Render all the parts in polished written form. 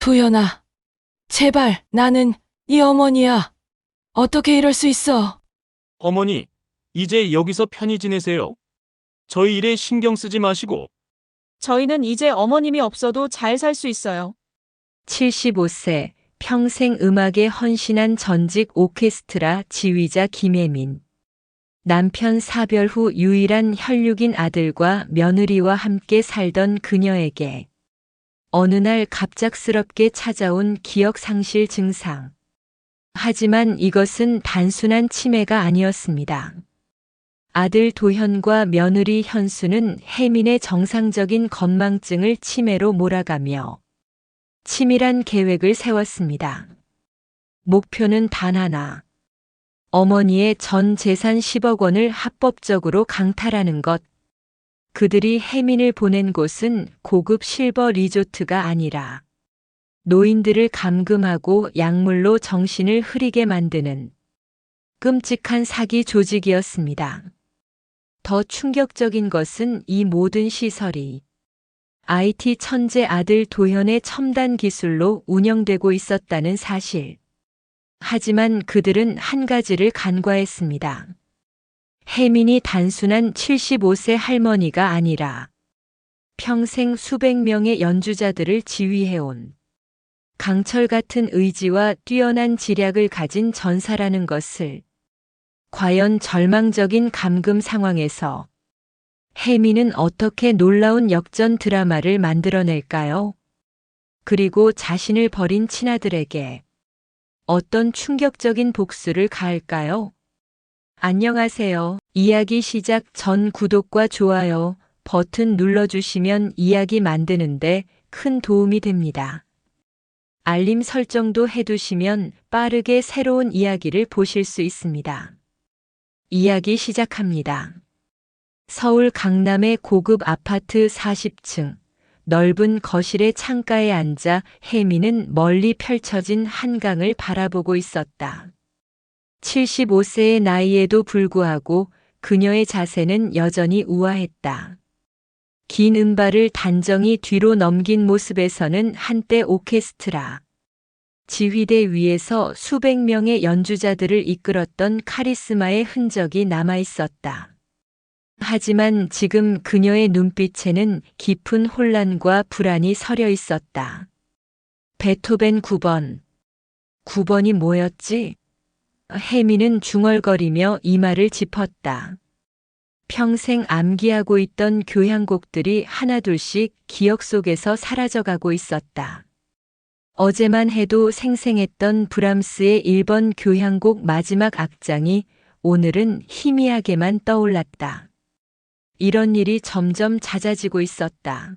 도연아, 제발, 나는 이 어머니야. 어떻게 이럴 수 있어? 어머니, 이제 여기서 편히 지내세요. 저희 일에 신경 쓰지 마시고. 저희는 이제 어머님이 없어도 잘 살 수 있어요. 75세, 평생 음악에 헌신한 전직 오케스트라 지휘자 김혜민. 남편 사별 후 유일한 혈육인 아들과 며느리와 함께 살던 그녀에게 어느 날 갑작스럽게 찾아온 기억 상실 증상. 하지만 이것은 단순한 치매가 아니었습니다. 아들 도현과 며느리 현수는 혜민의 정상적인 건망증을 치매로 몰아가며 치밀한 계획을 세웠습니다. 목표는 단 하나. 어머니의 전 재산 10억 원을 합법적으로 강탈하는 것. 그들이 혜민을 보낸 곳은 고급 실버 리조트가 아니라 노인들을 감금하고 약물로 정신을 흐리게 만드는 끔찍한 사기 조직이었습니다. 더 충격적인 것은 이 모든 시설이 IT 천재 아들 도현의 첨단 기술로 운영되고 있었다는 사실. 하지만 그들은 한 가지를 간과했습니다. 혜민이 단순한 75세 할머니가 아니라 평생 수백 명의 연주자들을 지휘해온 강철 같은 의지와 뛰어난 지략을 가진 전사라는 것을. 과연 절망적인 감금 상황에서 혜민은 어떻게 놀라운 역전 드라마를 만들어낼까요? 그리고 자신을 버린 친아들에게 어떤 충격적인 복수를 가할까요? 안녕하세요. 이야기 시작 전 구독과 좋아요 버튼 눌러주시면 이야기 만드는데 큰 도움이 됩니다. 알림 설정도 해두시면 빠르게 새로운 이야기를 보실 수 있습니다. 이야기 시작합니다. 서울 강남의 고급 아파트 40층, 넓은 거실의 창가에 앉아 혜민은 멀리 펼쳐진 한강을 바라보고 있었다. 75세의 나이에도 불구하고 그녀의 자세는 여전히 우아했다. 긴 은발을 단정히 뒤로 넘긴 모습에서는 한때 오케스트라 지휘대 위에서 수백 명의 연주자들을 이끌었던 카리스마의 흔적이 남아 있었다. 하지만 지금 그녀의 눈빛에는 깊은 혼란과 불안이 서려 있었다. 베토벤 9번. 9번이 뭐였지? 혜민은 중얼거리며 이마를 짚었다. 평생 암기하고 있던 교향곡들이 하나둘씩 기억 속에서 사라져가고 있었다. 어제만 해도 생생했던 브람스의 1번 교향곡 마지막 악장이 오늘은 희미하게만 떠올랐다. 이런 일이 점점 잦아지고 있었다.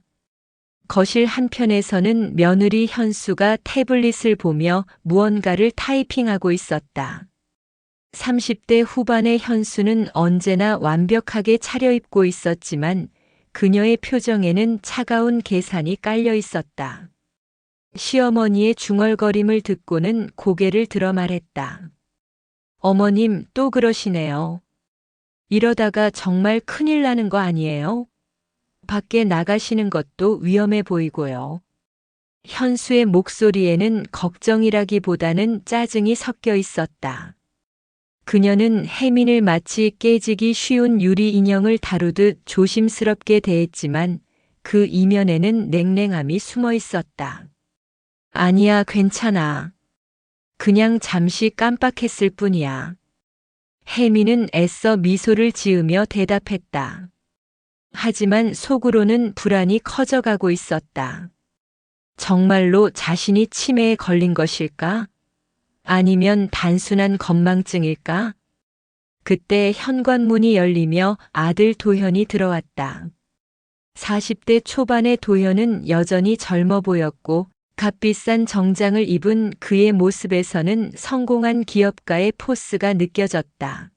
거실 한편에서는 며느리 현수가 태블릿을 보며 무언가를 타이핑하고 있었다. 30대 후반의 현수는 언제나 완벽하게 차려입고 있었지만 그녀의 표정에는 차가운 계산이 깔려 있었다. 시어머니의 중얼거림을 듣고는 고개를 들어 말했다. 어머님 또 그러시네요. 이러다가 정말 큰일 나는 거 아니에요? 밖에 나가시는 것도 위험해 보이고요. 현수의 목소리에는 걱정이라기보다는 짜증이 섞여 있었다. 그녀는 혜민을 마치 깨지기 쉬운 유리 인형을 다루듯 조심스럽게 대했지만 그 이면에는 냉랭함이 숨어 있었다. 아니야, 괜찮아. 그냥 잠시 깜빡했을 뿐이야. 혜민은 애써 미소를 지으며 대답했다. 하지만 속으로는 불안이 커져가고 있었다. 정말로 자신이 치매에 걸린 것일까? 아니면 단순한 건망증일까? 그때 현관문이 열리며 아들 도현이 들어왔다. 40대 초반의 도현은 여전히 젊어 보였고 값비싼 정장을 입은 그의 모습에서는 성공한 기업가의 포스가 느껴졌다.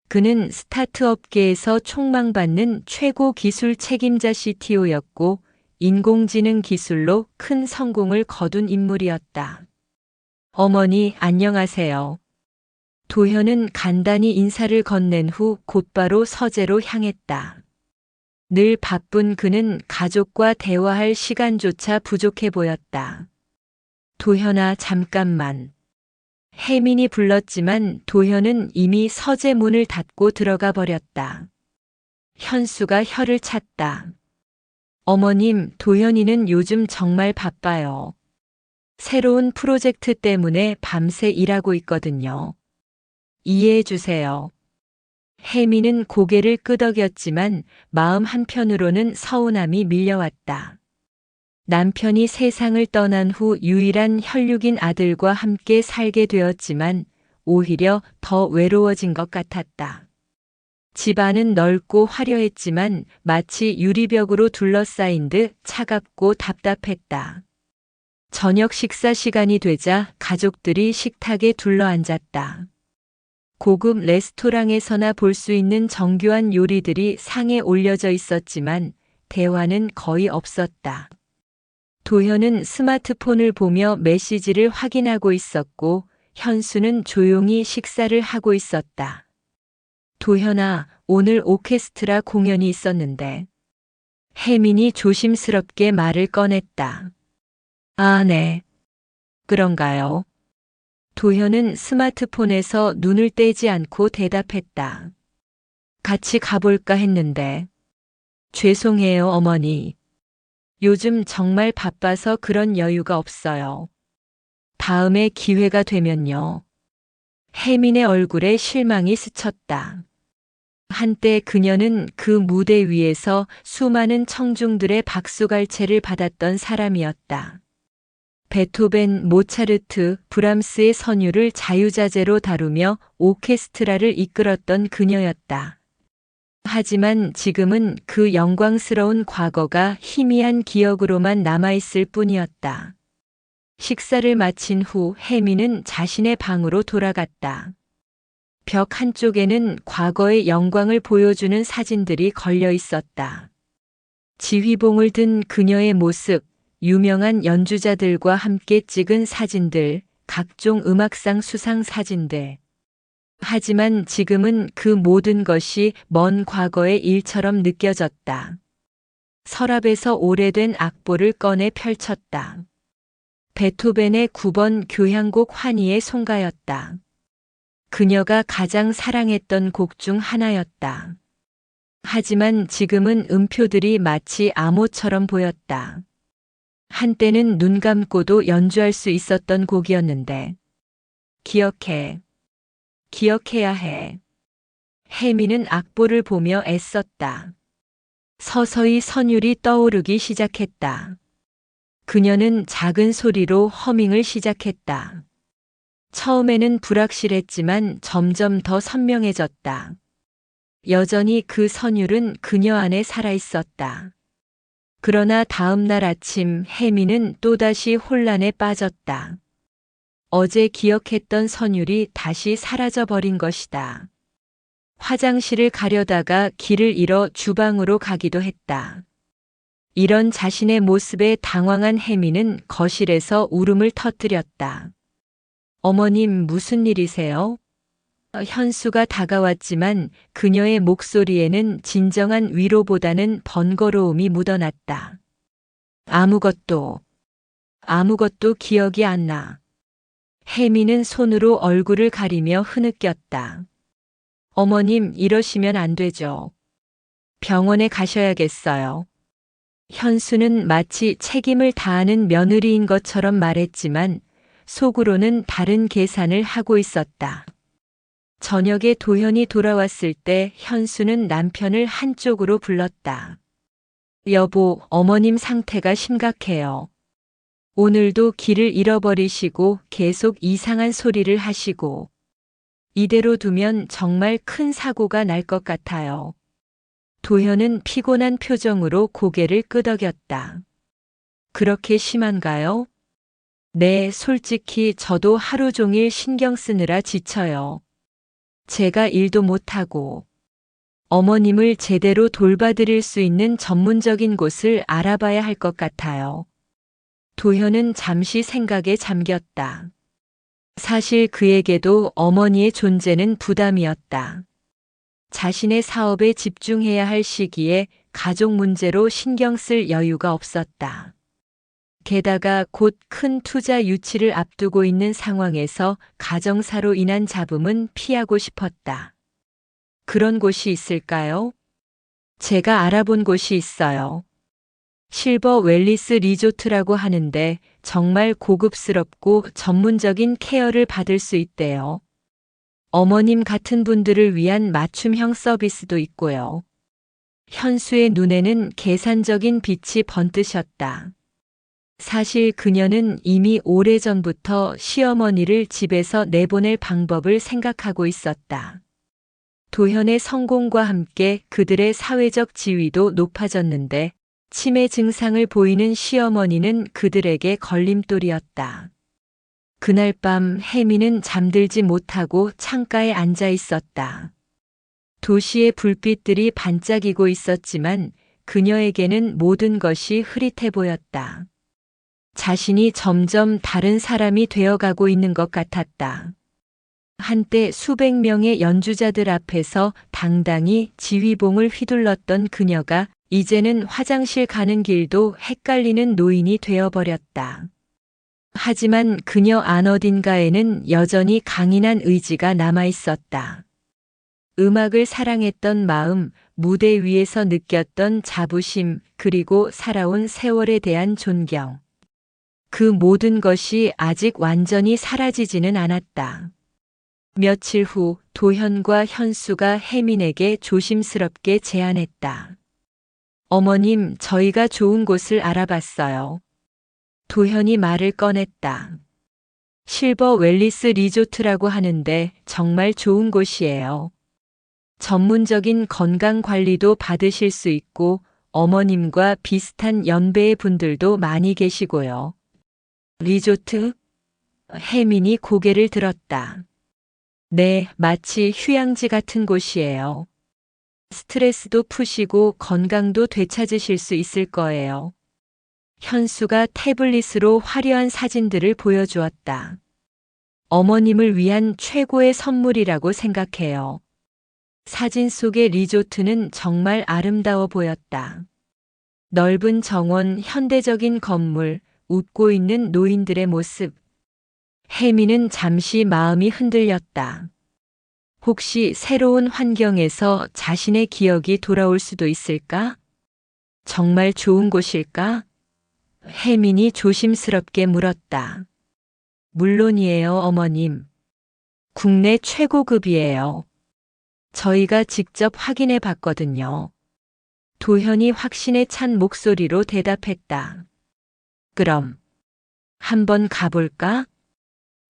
그는 스타트업계에서 촉망받는 최고 기술 책임자 CTO였고 인공지능 기술로 큰 성공을 거둔 인물이었다. 어머니, 안녕하세요. 도현은 간단히 인사를 건넨 후 곧바로 서재로 향했다. 늘 바쁜 그는 가족과 대화할 시간조차 부족해 보였다. 도현아, 잠깐만. 혜민이 불렀지만 도현은 이미 서재 문을 닫고 들어가 버렸다. 현수가 혀를 찼다. 어머님, 도현이는 요즘 정말 바빠요. 새로운 프로젝트 때문에 밤새 일하고 있거든요. 이해해 주세요. 혜미는 고개를 끄덕였지만 마음 한편으로는 서운함이 밀려왔다. 남편이 세상을 떠난 후 유일한 혈육인 아들과 함께 살게 되었지만 오히려 더 외로워진 것 같았다. 집안은 넓고 화려했지만 마치 유리벽으로 둘러싸인 듯 차갑고 답답했다. 저녁 식사 시간이 되자 가족들이 식탁에 둘러앉았다. 고급 레스토랑에서나 볼 수 있는 정교한 요리들이 상에 올려져 있었지만 대화는 거의 없었다. 도현은 스마트폰을 보며 메시지를 확인하고 있었고 현수는 조용히 식사를 하고 있었다. 도현아, 오늘 오케스트라 공연이 있었는데. 혜민이 조심스럽게 말을 꺼냈다. 아, 네. 그런가요? 도현은 스마트폰에서 눈을 떼지 않고 대답했다. 같이 가볼까 했는데. 죄송해요, 어머니. 요즘 정말 바빠서 그런 여유가 없어요. 다음에 기회가 되면요. 혜민의 얼굴에 실망이 스쳤다. 한때 그녀는 그 무대 위에서 수많은 청중들의 박수갈채를 받았던 사람이었다. 베토벤, 모차르트, 브람스의 선율을 자유자재로 다루며 오케스트라를 이끌었던 그녀였다. 하지만 지금은 그 영광스러운 과거가 희미한 기억으로만 남아있을 뿐이었다. 식사를 마친 후 혜미는 자신의 방으로 돌아갔다. 벽 한쪽에는 과거의 영광을 보여주는 사진들이 걸려 있었다. 지휘봉을 든 그녀의 모습, 유명한 연주자들과 함께 찍은 사진들, 각종 음악상 수상 사진들. 하지만 지금은 그 모든 것이 먼 과거의 일처럼 느껴졌다. 서랍에서 오래된 악보를 꺼내 펼쳤다. 베토벤의 9번 교향곡 환희의 송가였다. 그녀가 가장 사랑했던 곡 중 하나였다. 하지만 지금은 음표들이 마치 암호처럼 보였다. 한때는 눈 감고도 연주할 수 있었던 곡이었는데. 기억해. 기억해야 해. 혜미는 악보를 보며 애썼다. 서서히 선율이 떠오르기 시작했다. 그녀는 작은 소리로 허밍을 시작했다. 처음에는 불확실했지만 점점 더 선명해졌다. 여전히 그 선율은 그녀 안에 살아있었다. 그러나 다음 날 아침 혜미는 또다시 혼란에 빠졌다. 어제 기억했던 선율이 다시 사라져버린 것이다. 화장실을 가려다가 길을 잃어 주방으로 가기도 했다. 이런 자신의 모습에 당황한 혜미는 거실에서 울음을 터뜨렸다. 어머님, 무슨 일이세요? 현수가 다가왔지만 그녀의 목소리에는 진정한 위로보다는 번거로움이 묻어났다. 아무것도 기억이 안 나. 혜미는 손으로 얼굴을 가리며 흐느꼈다. 어머님, 이러시면 안 되죠. 병원에 가셔야겠어요. 현수는 마치 책임을 다하는 며느리인 것처럼 말했지만 속으로는 다른 계산을 하고 있었다. 저녁에 도현이 돌아왔을 때 현수는 남편을 한쪽으로 불렀다. 여보, 어머님 상태가 심각해요. 오늘도 길을 잃어버리시고 계속 이상한 소리를 하시고 이대로 두면 정말 큰 사고가 날 것 같아요. 도현은 피곤한 표정으로 고개를 끄덕였다. 그렇게 심한가요? 네, 솔직히 저도 하루 종일 신경 쓰느라 지쳐요. 제가 일도 못하고 어머님을 제대로 돌봐드릴 수 있는 전문적인 곳을 알아봐야 할 것 같아요. 도현은 잠시 생각에 잠겼다. 사실 그에게도 어머니의 존재는 부담이었다. 자신의 사업에 집중해야 할 시기에 가족 문제로 신경 쓸 여유가 없었다. 게다가 곧 큰 투자 유치를 앞두고 있는 상황에서 가정사로 인한 잡음은 피하고 싶었다. 그런 곳이 있을까요? 제가 알아본 곳이 있어요. 실버 웰리스 리조트라고 하는데 정말 고급스럽고 전문적인 케어를 받을 수 있대요. 어머님 같은 분들을 위한 맞춤형 서비스도 있고요. 현수의 눈에는 계산적인 빛이 번뜨셨다. 사실 그녀는 이미 오래전부터 시어머니를 집에서 내보낼 방법을 생각하고 있었다. 도현의 성공과 함께 그들의 사회적 지위도 높아졌는데 치매 증상을 보이는 시어머니는 그들에게 걸림돌이었다. 그날 밤 혜미는 잠들지 못하고 창가에 앉아 있었다. 도시의 불빛들이 반짝이고 있었지만 그녀에게는 모든 것이 흐릿해 보였다. 자신이 점점 다른 사람이 되어가고 있는 것 같았다. 한때 수백 명의 연주자들 앞에서 당당히 지휘봉을 휘둘렀던 그녀가 이제는 화장실 가는 길도 헷갈리는 노인이 되어버렸다. 하지만 그녀 안 어딘가에는 여전히 강인한 의지가 남아있었다. 음악을 사랑했던 마음, 무대 위에서 느꼈던 자부심, 그리고 살아온 세월에 대한 존경. 그 모든 것이 아직 완전히 사라지지는 않았다. 며칠 후 도현과 현수가 혜민에게 조심스럽게 제안했다. 어머님, 저희가 좋은 곳을 알아봤어요. 도현이 말을 꺼냈다. 실버 웰리스 리조트라고 하는데 정말 좋은 곳이에요. 전문적인 건강 관리도 받으실 수 있고 어머님과 비슷한 연배의 분들도 많이 계시고요. 리조트? 혜민이 고개를 들었다. 네, 마치 휴양지 같은 곳이에요. 스트레스도 푸시고 건강도 되찾으실 수 있을 거예요. 현수가 태블릿으로 화려한 사진들을 보여주었다. 어머님을 위한 최고의 선물이라고 생각해요. 사진 속의 리조트는 정말 아름다워 보였다. 넓은 정원, 현대적인 건물, 웃고 있는 노인들의 모습. 혜미는 잠시 마음이 흔들렸다. 혹시 새로운 환경에서 자신의 기억이 돌아올 수도 있을까? 정말 좋은 곳일까? 혜민이 조심스럽게 물었다. 물론이에요, 어머님. 국내 최고급이에요. 저희가 직접 확인해 봤거든요. 도현이 확신에 찬 목소리로 대답했다. 그럼 한번 가볼까?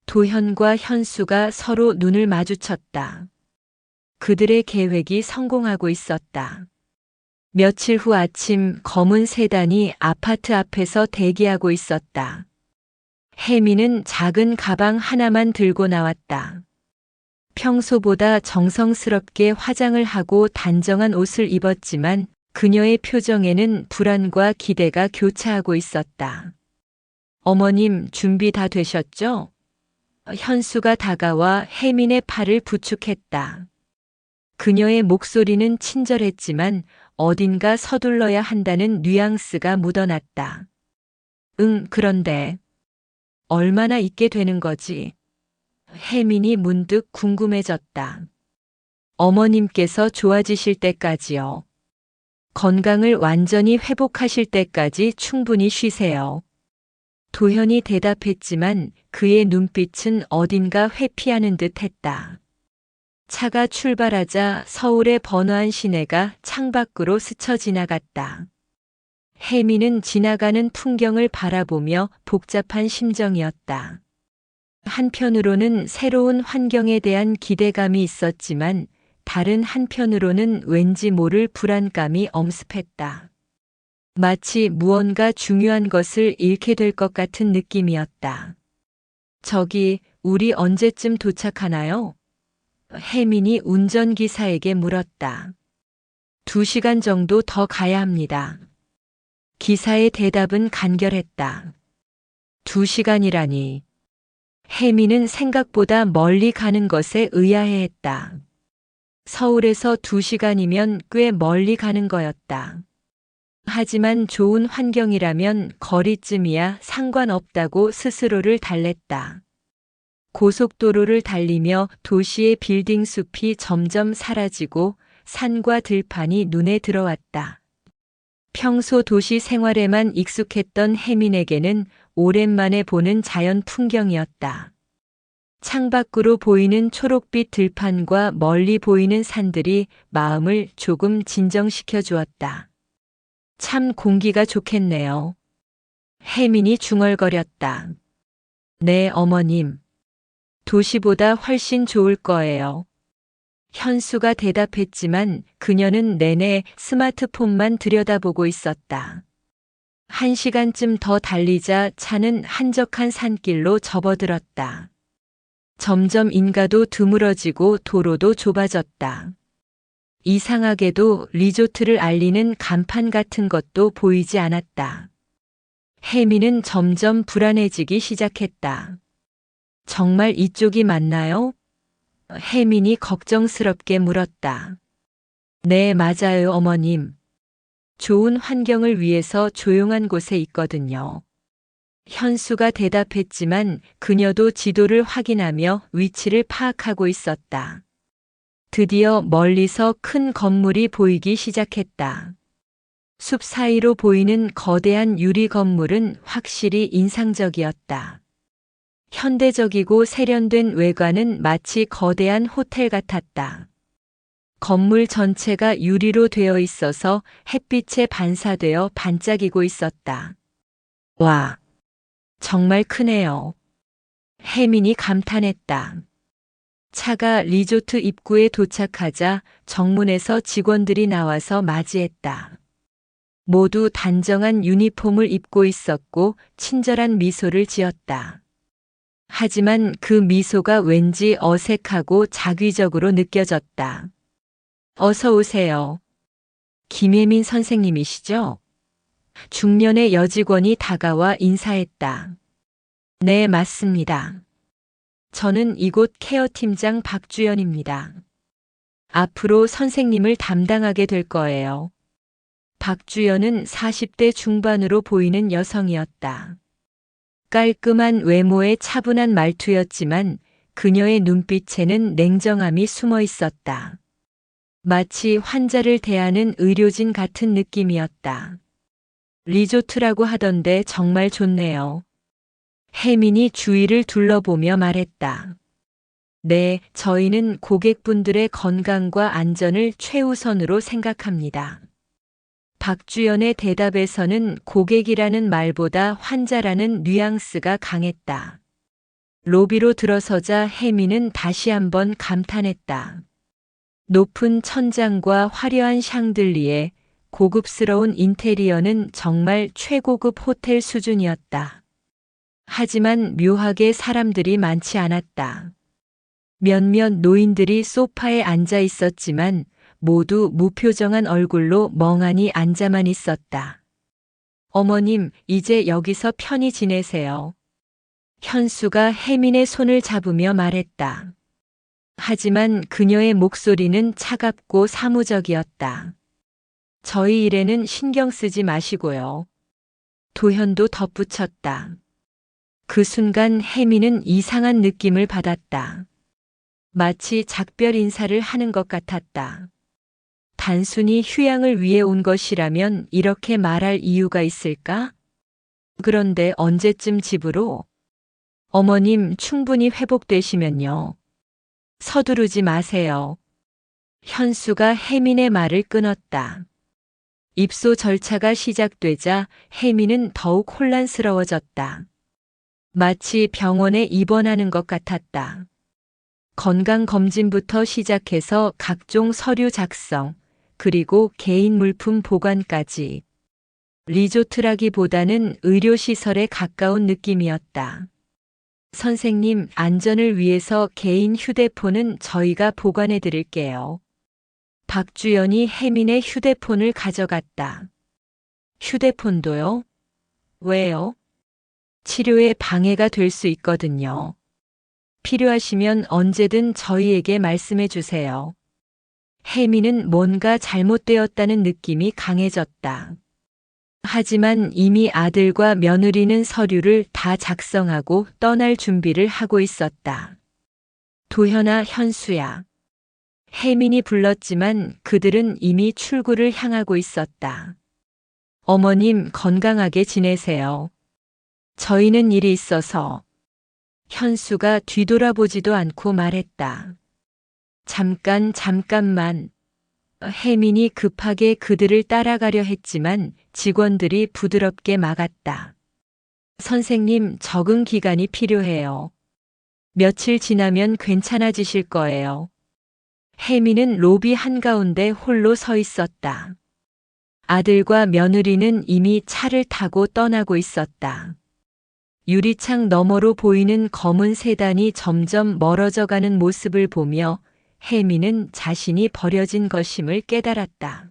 도현과 현수가 서로 눈을 마주쳤다. 그들의 계획이 성공하고 있었다. 며칠 후 아침 검은 세단이 아파트 앞에서 대기하고 있었다. 혜미는 작은 가방 하나만 들고 나왔다. 평소보다 정성스럽게 화장을 하고 단정한 옷을 입었지만 그녀의 표정에는 불안과 기대가 교차하고 있었다. 어머님, 준비 다 되셨죠? 현수가 다가와 혜민의 팔을 부축했다. 그녀의 목소리는 친절했지만 어딘가 서둘러야 한다는 뉘앙스가 묻어났다. 응, 그런데 얼마나 있게 되는 거지? 혜민이 문득 궁금해졌다. 어머님께서 좋아지실 때까지요. 건강을 완전히 회복하실 때까지 충분히 쉬세요. 도현이 대답했지만 그의 눈빛은 어딘가 회피하는 듯 했다. 차가 출발하자 서울의 번화한 시내가 창밖으로 스쳐 지나갔다. 혜미는 지나가는 풍경을 바라보며 복잡한 심정이었다. 한편으로는 새로운 환경에 대한 기대감이 있었지만 다른 한편으로는 왠지 모를 불안감이 엄습했다. 마치 무언가 중요한 것을 잃게 될 것 같은 느낌이었다. 저기, 우리 언제쯤 도착하나요? 혜민이 운전기사에게 물었다. 2시간 정도 더 가야 합니다. 기사의 대답은 간결했다. 2시간이라니. 혜민은 생각보다 멀리 가는 것에 의아해했다. 서울에서 2시간이면 꽤 멀리 가는 거였다. 하지만 좋은 환경이라면 거리쯤이야 상관없다고 스스로를 달랬다. 고속도로를 달리며 도시의 빌딩 숲이 점점 사라지고 산과 들판이 눈에 들어왔다. 평소 도시 생활에만 익숙했던 혜민에게는 오랜만에 보는 자연 풍경이었다. 창밖으로 보이는 초록빛 들판과 멀리 보이는 산들이 마음을 조금 진정시켜 주었다. 참 공기가 좋겠네요. 혜민이 중얼거렸다. 네, 어머님. 도시보다 훨씬 좋을 거예요. 현수가 대답했지만 그녀는 내내 스마트폰만 들여다보고 있었다. 1시간쯤 더 달리자 차는 한적한 산길로 접어들었다. 점점 인가도 드물어지고 도로도 좁아졌다. 이상하게도 리조트를 알리는 간판 같은 것도 보이지 않았다. 혜미는 점점 불안해지기 시작했다. 정말 이쪽이 맞나요? 혜민이 걱정스럽게 물었다. 네, 맞아요, 어머님. 좋은 환경을 위해서 조용한 곳에 있거든요. 현수가 대답했지만 그녀도 지도를 확인하며 위치를 파악하고 있었다. 드디어 멀리서 큰 건물이 보이기 시작했다. 숲 사이로 보이는 거대한 유리 건물은 확실히 인상적이었다. 현대적이고 세련된 외관은 마치 거대한 호텔 같았다. 건물 전체가 유리로 되어 있어서 햇빛에 반사되어 반짝이고 있었다. 와, 정말 크네요. 혜민이 감탄했다. 차가 리조트 입구에 도착하자 정문에서 직원들이 나와서 맞이했다. 모두 단정한 유니폼을 입고 있었고 친절한 미소를 지었다. 하지만 그 미소가 왠지 어색하고 자귀적으로 느껴졌다. 어서 오세요. 김혜민 선생님이시죠? 중년의 여직원이 다가와 인사했다. 네, 맞습니다. 저는 이곳 케어팀장 박주연입니다. 앞으로 선생님을 담당하게 될 거예요. 박주연은 40대 중반으로 보이는 여성이었다. 깔끔한 외모에 차분한 말투였지만 그녀의 눈빛에는 냉정함이 숨어 있었다. 마치 환자를 대하는 의료진 같은 느낌이었다. 리조트라고 하던데 정말 좋네요. 혜민이 주위를 둘러보며 말했다. 네, 저희는 고객분들의 건강과 안전을 최우선으로 생각합니다. 박주연의 대답에서는 고객이라는 말보다 환자라는 뉘앙스가 강했다. 로비로 들어서자 혜민은 다시 한번 감탄했다. 높은 천장과 화려한 샹들리에 고급스러운 인테리어는 정말 최고급 호텔 수준이었다. 하지만 묘하게 사람들이 많지 않았다. 몇몇 노인들이 소파에 앉아 있었지만 모두 무표정한 얼굴로 멍하니 앉아만 있었다. 어머님, 이제 여기서 편히 지내세요. 현수가 혜민의 손을 잡으며 말했다. 하지만 그녀의 목소리는 차갑고 사무적이었다. 저희 일에는 신경 쓰지 마시고요. 도현도 덧붙였다. 그 순간 혜민은 이상한 느낌을 받았다. 마치 작별 인사를 하는 것 같았다. 단순히 휴양을 위해 온 것이라면 이렇게 말할 이유가 있을까? 그런데 언제쯤 집으로? 어머님 충분히 회복되시면요. 서두르지 마세요. 현수가 혜민의 말을 끊었다. 입소 절차가 시작되자 혜민은 더욱 혼란스러워졌다. 마치 병원에 입원하는 것 같았다. 건강검진부터 시작해서 각종 서류 작성, 그리고 개인 물품 보관까지. 리조트라기보다는 의료시설에 가까운 느낌이었다. 선생님, 안전을 위해서 개인 휴대폰은 저희가 보관해 드릴게요. 박주연이 혜민의 휴대폰을 가져갔다. 휴대폰도요? 왜요? 치료에 방해가 될 수 있거든요. 필요하시면 언제든 저희에게 말씀해 주세요. 혜민은 뭔가 잘못되었다는 느낌이 강해졌다. 하지만 이미 아들과 며느리는 서류를 다 작성하고 떠날 준비를 하고 있었다. 도현아, 현수야. 혜민이 불렀지만 그들은 이미 출구를 향하고 있었다. 어머님, 건강하게 지내세요. 저희는 일이 있어서. 현수가 뒤돌아보지도 않고 말했다. 잠깐만. 혜민이 급하게 그들을 따라가려 했지만 직원들이 부드럽게 막았다. 선생님, 적응 기간이 필요해요. 며칠 지나면 괜찮아지실 거예요. 혜민은 로비 한가운데 홀로 서 있었다. 아들과 며느리는 이미 차를 타고 떠나고 있었다. 유리창 너머로 보이는 검은 세단이 점점 멀어져 가는 모습을 보며 혜민은 자신이 버려진 것임을 깨달았다.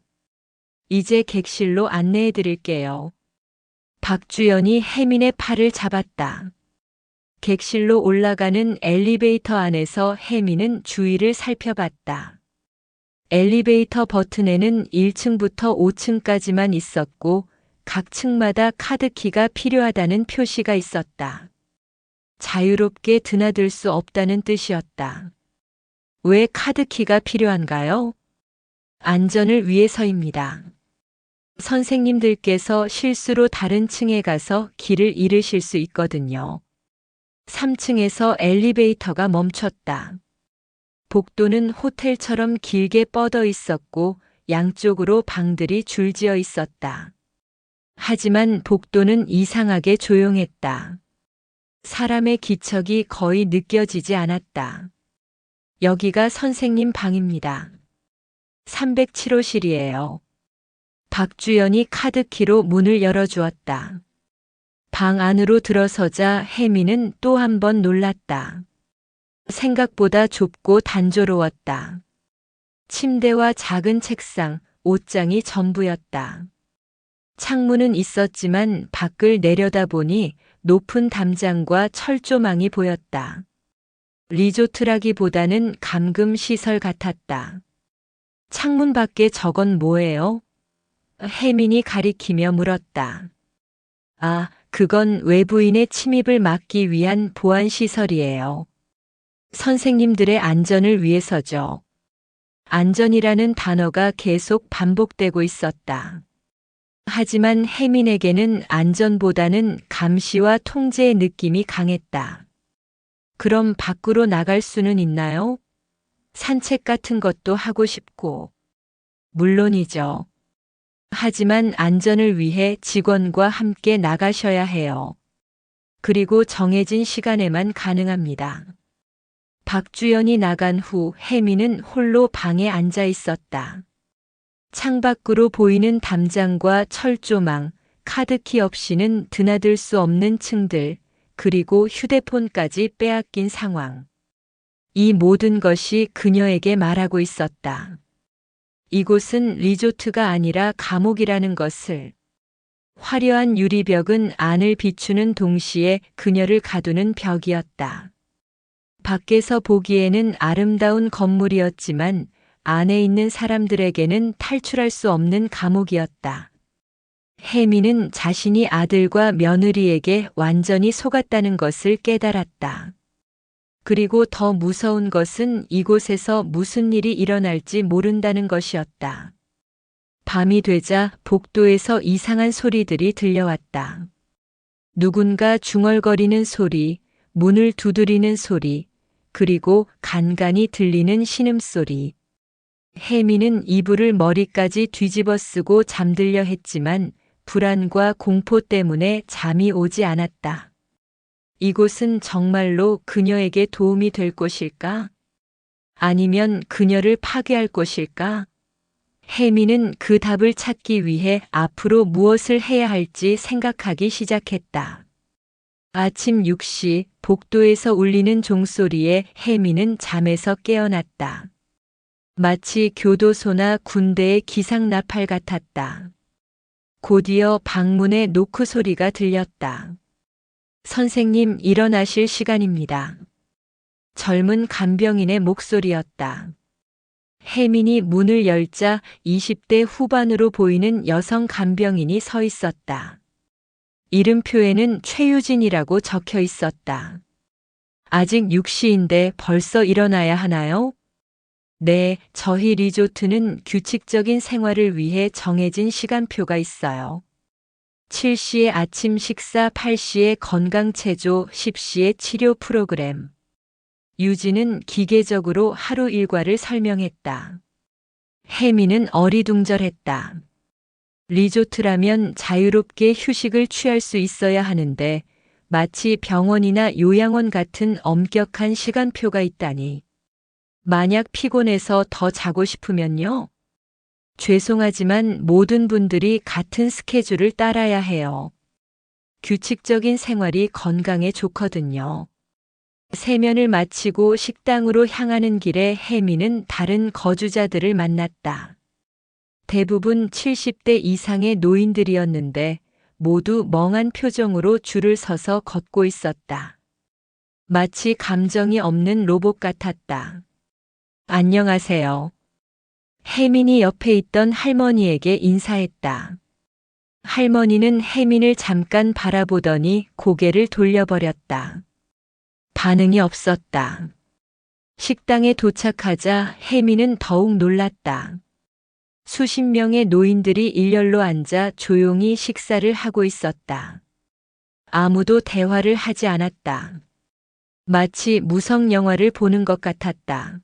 이제 객실로 안내해 드릴게요. 박주연이 혜민의 팔을 잡았다. 객실로 올라가는 엘리베이터 안에서 혜민은 주위를 살펴봤다. 엘리베이터 버튼에는 1층부터 5층까지만 있었고 각 층마다 카드키가 필요하다는 표시가 있었다. 자유롭게 드나들 수 없다는 뜻이었다. 왜 카드키가 필요한가요? 안전을 위해서입니다. 선생님들께서 실수로 다른 층에 가서 길을 잃으실 수 있거든요. 3층에서 엘리베이터가 멈췄다. 복도는 호텔처럼 길게 뻗어 있었고 양쪽으로 방들이 줄지어 있었다. 하지만 복도는 이상하게 조용했다. 사람의 기척이 거의 느껴지지 않았다. 여기가 선생님 방입니다. 307호실이에요. 박주연이 카드키로 문을 열어주었다. 방 안으로 들어서자 혜민은 또 한 번 놀랐다. 생각보다 좁고 단조로웠다. 침대와 작은 책상, 옷장이 전부였다. 창문은 있었지만 밖을 내려다보니 높은 담장과 철조망이 보였다. 리조트라기보다는 감금 시설 같았다. 창문 밖에 저건 뭐예요? 혜민이 가리키며 물었다. 아, 그건 외부인의 침입을 막기 위한 보안시설이에요. 선생님들의 안전을 위해서죠. 안전이라는 단어가 계속 반복되고 있었다. 하지만 혜민에게는 안전보다는 감시와 통제의 느낌이 강했다. 그럼 밖으로 나갈 수는 있나요? 산책 같은 것도 하고 싶고. 물론이죠. 하지만 안전을 위해 직원과 함께 나가셔야 해요. 그리고 정해진 시간에만 가능합니다. 박주연이 나간 후 혜민은 홀로 방에 앉아 있었다. 창밖으로 보이는 담장과 철조망, 카드키 없이는 드나들 수 없는 층들, 그리고 휴대폰까지 빼앗긴 상황. 이 모든 것이 그녀에게 말하고 있었다. 이곳은 리조트가 아니라 감옥이라는 것을. 화려한 유리벽은 안을 비추는 동시에 그녀를 가두는 벽이었다. 밖에서 보기에는 아름다운 건물이었지만 안에 있는 사람들에게는 탈출할 수 없는 감옥이었다. 혜민은 자신이 아들과 며느리에게 완전히 속았다는 것을 깨달았다. 그리고 더 무서운 것은 이곳에서 무슨 일이 일어날지 모른다는 것이었다. 밤이 되자 복도에서 이상한 소리들이 들려왔다. 누군가 중얼거리는 소리, 문을 두드리는 소리, 그리고 간간히 들리는 신음소리. 혜민은 이불을 머리까지 뒤집어 쓰고 잠들려 했지만 불안과 공포 때문에 잠이 오지 않았다. 이곳은 정말로 그녀에게 도움이 될 곳일까? 아니면 그녀를 파괴할 곳일까? 혜민은 그 답을 찾기 위해 앞으로 무엇을 해야 할지 생각하기 시작했다. 아침 6시 복도에서 울리는 종소리에 혜민은 잠에서 깨어났다. 마치 교도소나 군대의 기상나팔 같았다. 곧이어 방문의 노크 소리가 들렸다. 선생님, 일어나실 시간입니다. 젊은 간병인의 목소리였다. 혜민이 문을 열자 20대 후반으로 보이는 여성 간병인이 서 있었다. 이름표에는 최유진이라고 적혀 있었다. 아직 6시인데 벌써 일어나야 하나요? 네, 저희 리조트는 규칙적인 생활을 위해 정해진 시간표가 있어요. 7시에 아침 식사, 8시에 건강체조, 10시에 치료 프로그램. 유진은 기계적으로 하루 일과를 설명했다. 혜미는 어리둥절했다. 리조트라면 자유롭게 휴식을 취할 수 있어야 하는데 마치 병원이나 요양원 같은 엄격한 시간표가 있다니. 만약 피곤해서 더 자고 싶으면요? 죄송하지만 모든 분들이 같은 스케줄을 따라야 해요. 규칙적인 생활이 건강에 좋거든요. 세면을 마치고 식당으로 향하는 길에 혜미는 다른 거주자들을 만났다. 대부분 70대 이상의 노인들이었는데 모두 멍한 표정으로 줄을 서서 걷고 있었다. 마치 감정이 없는 로봇 같았다. 안녕하세요. 혜민이 옆에 있던 할머니에게 인사했다. 할머니는 혜민을 잠깐 바라보더니 고개를 돌려버렸다. 반응이 없었다. 식당에 도착하자 혜민은 더욱 놀랐다. 수십 명의 노인들이 일렬로 앉아 조용히 식사를 하고 있었다. 아무도 대화를 하지 않았다. 마치 무성 영화를 보는 것 같았다.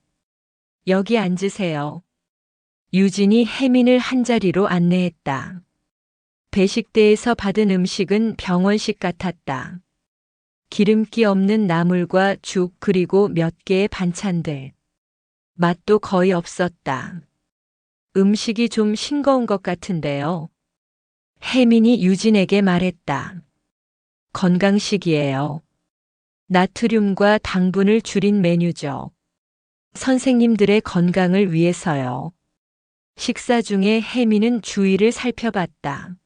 여기 앉으세요. 유진이 혜민을 한자리로 안내했다. 배식대에서 받은 음식은 병원식 같았다. 기름기 없는 나물과 죽 그리고 몇 개의 반찬들. 맛도 거의 없었다. 음식이 좀 싱거운 것 같은데요. 혜민이 유진에게 말했다. 건강식이에요. 나트륨과 당분을 줄인 메뉴죠. 선생님들의 건강을 위해서요. 식사 중에 혜민은 주위를 살펴봤다.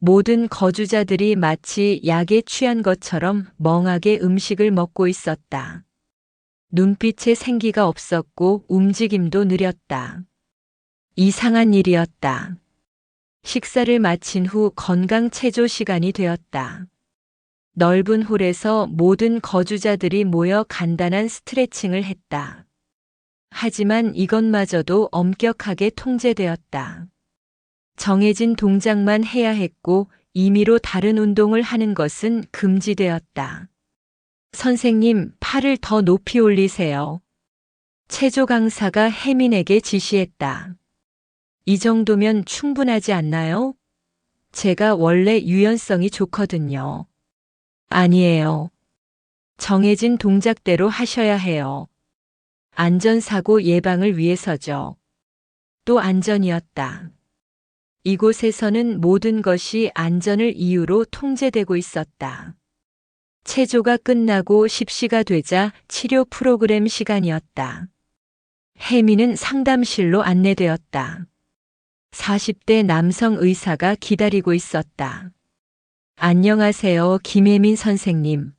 모든 거주자들이 마치 약에 취한 것처럼 멍하게 음식을 먹고 있었다. 눈빛에 생기가 없었고 움직임도 느렸다. 이상한 일이었다. 식사를 마친 후 건강체조 시간이 되었다. 넓은 홀에서 모든 거주자들이 모여 간단한 스트레칭을 했다. 하지만 이것마저도 엄격하게 통제되었다. 정해진 동작만 해야 했고 임의로 다른 운동을 하는 것은 금지되었다. 선생님, 팔을 더 높이 올리세요. 체조 강사가 혜민에게 지시했다. 이 정도면 충분하지 않나요? 제가 원래 유연성이 좋거든요. 아니에요. 정해진 동작대로 하셔야 해요. 안전사고 예방을 위해서죠. 또 안전이었다. 이곳에서는 모든 것이 안전을 이유로 통제되고 있었다. 체조가 끝나고 10시가 되자 치료 프로그램 시간이었다. 혜미는 상담실로 안내되었다. 40대 남성 의사가 기다리고 있었다. 안녕하세요, 김혜민 선생님.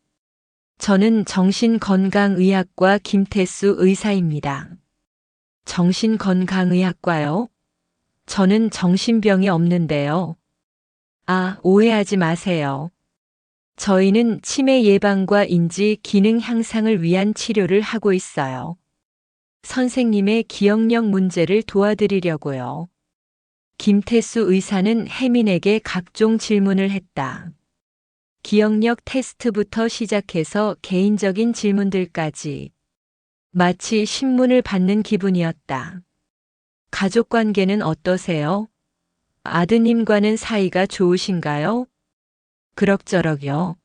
저는 정신건강의학과 김태수 의사입니다. 정신건강의학과요? 저는 정신병이 없는데요. 아, 오해하지 마세요. 저희는 치매 예방과 인지 기능 향상을 위한 치료를 하고 있어요. 선생님의 기억력 문제를 도와드리려고요. 김태수 의사는 혜민에게 각종 질문을 했다. 기억력 테스트부터 시작해서 개인적인 질문들까지. 마치 신문을 받는 기분이었다. 가족 관계는 어떠세요? 아드님과는 사이가 좋으신가요? 그럭저럭요.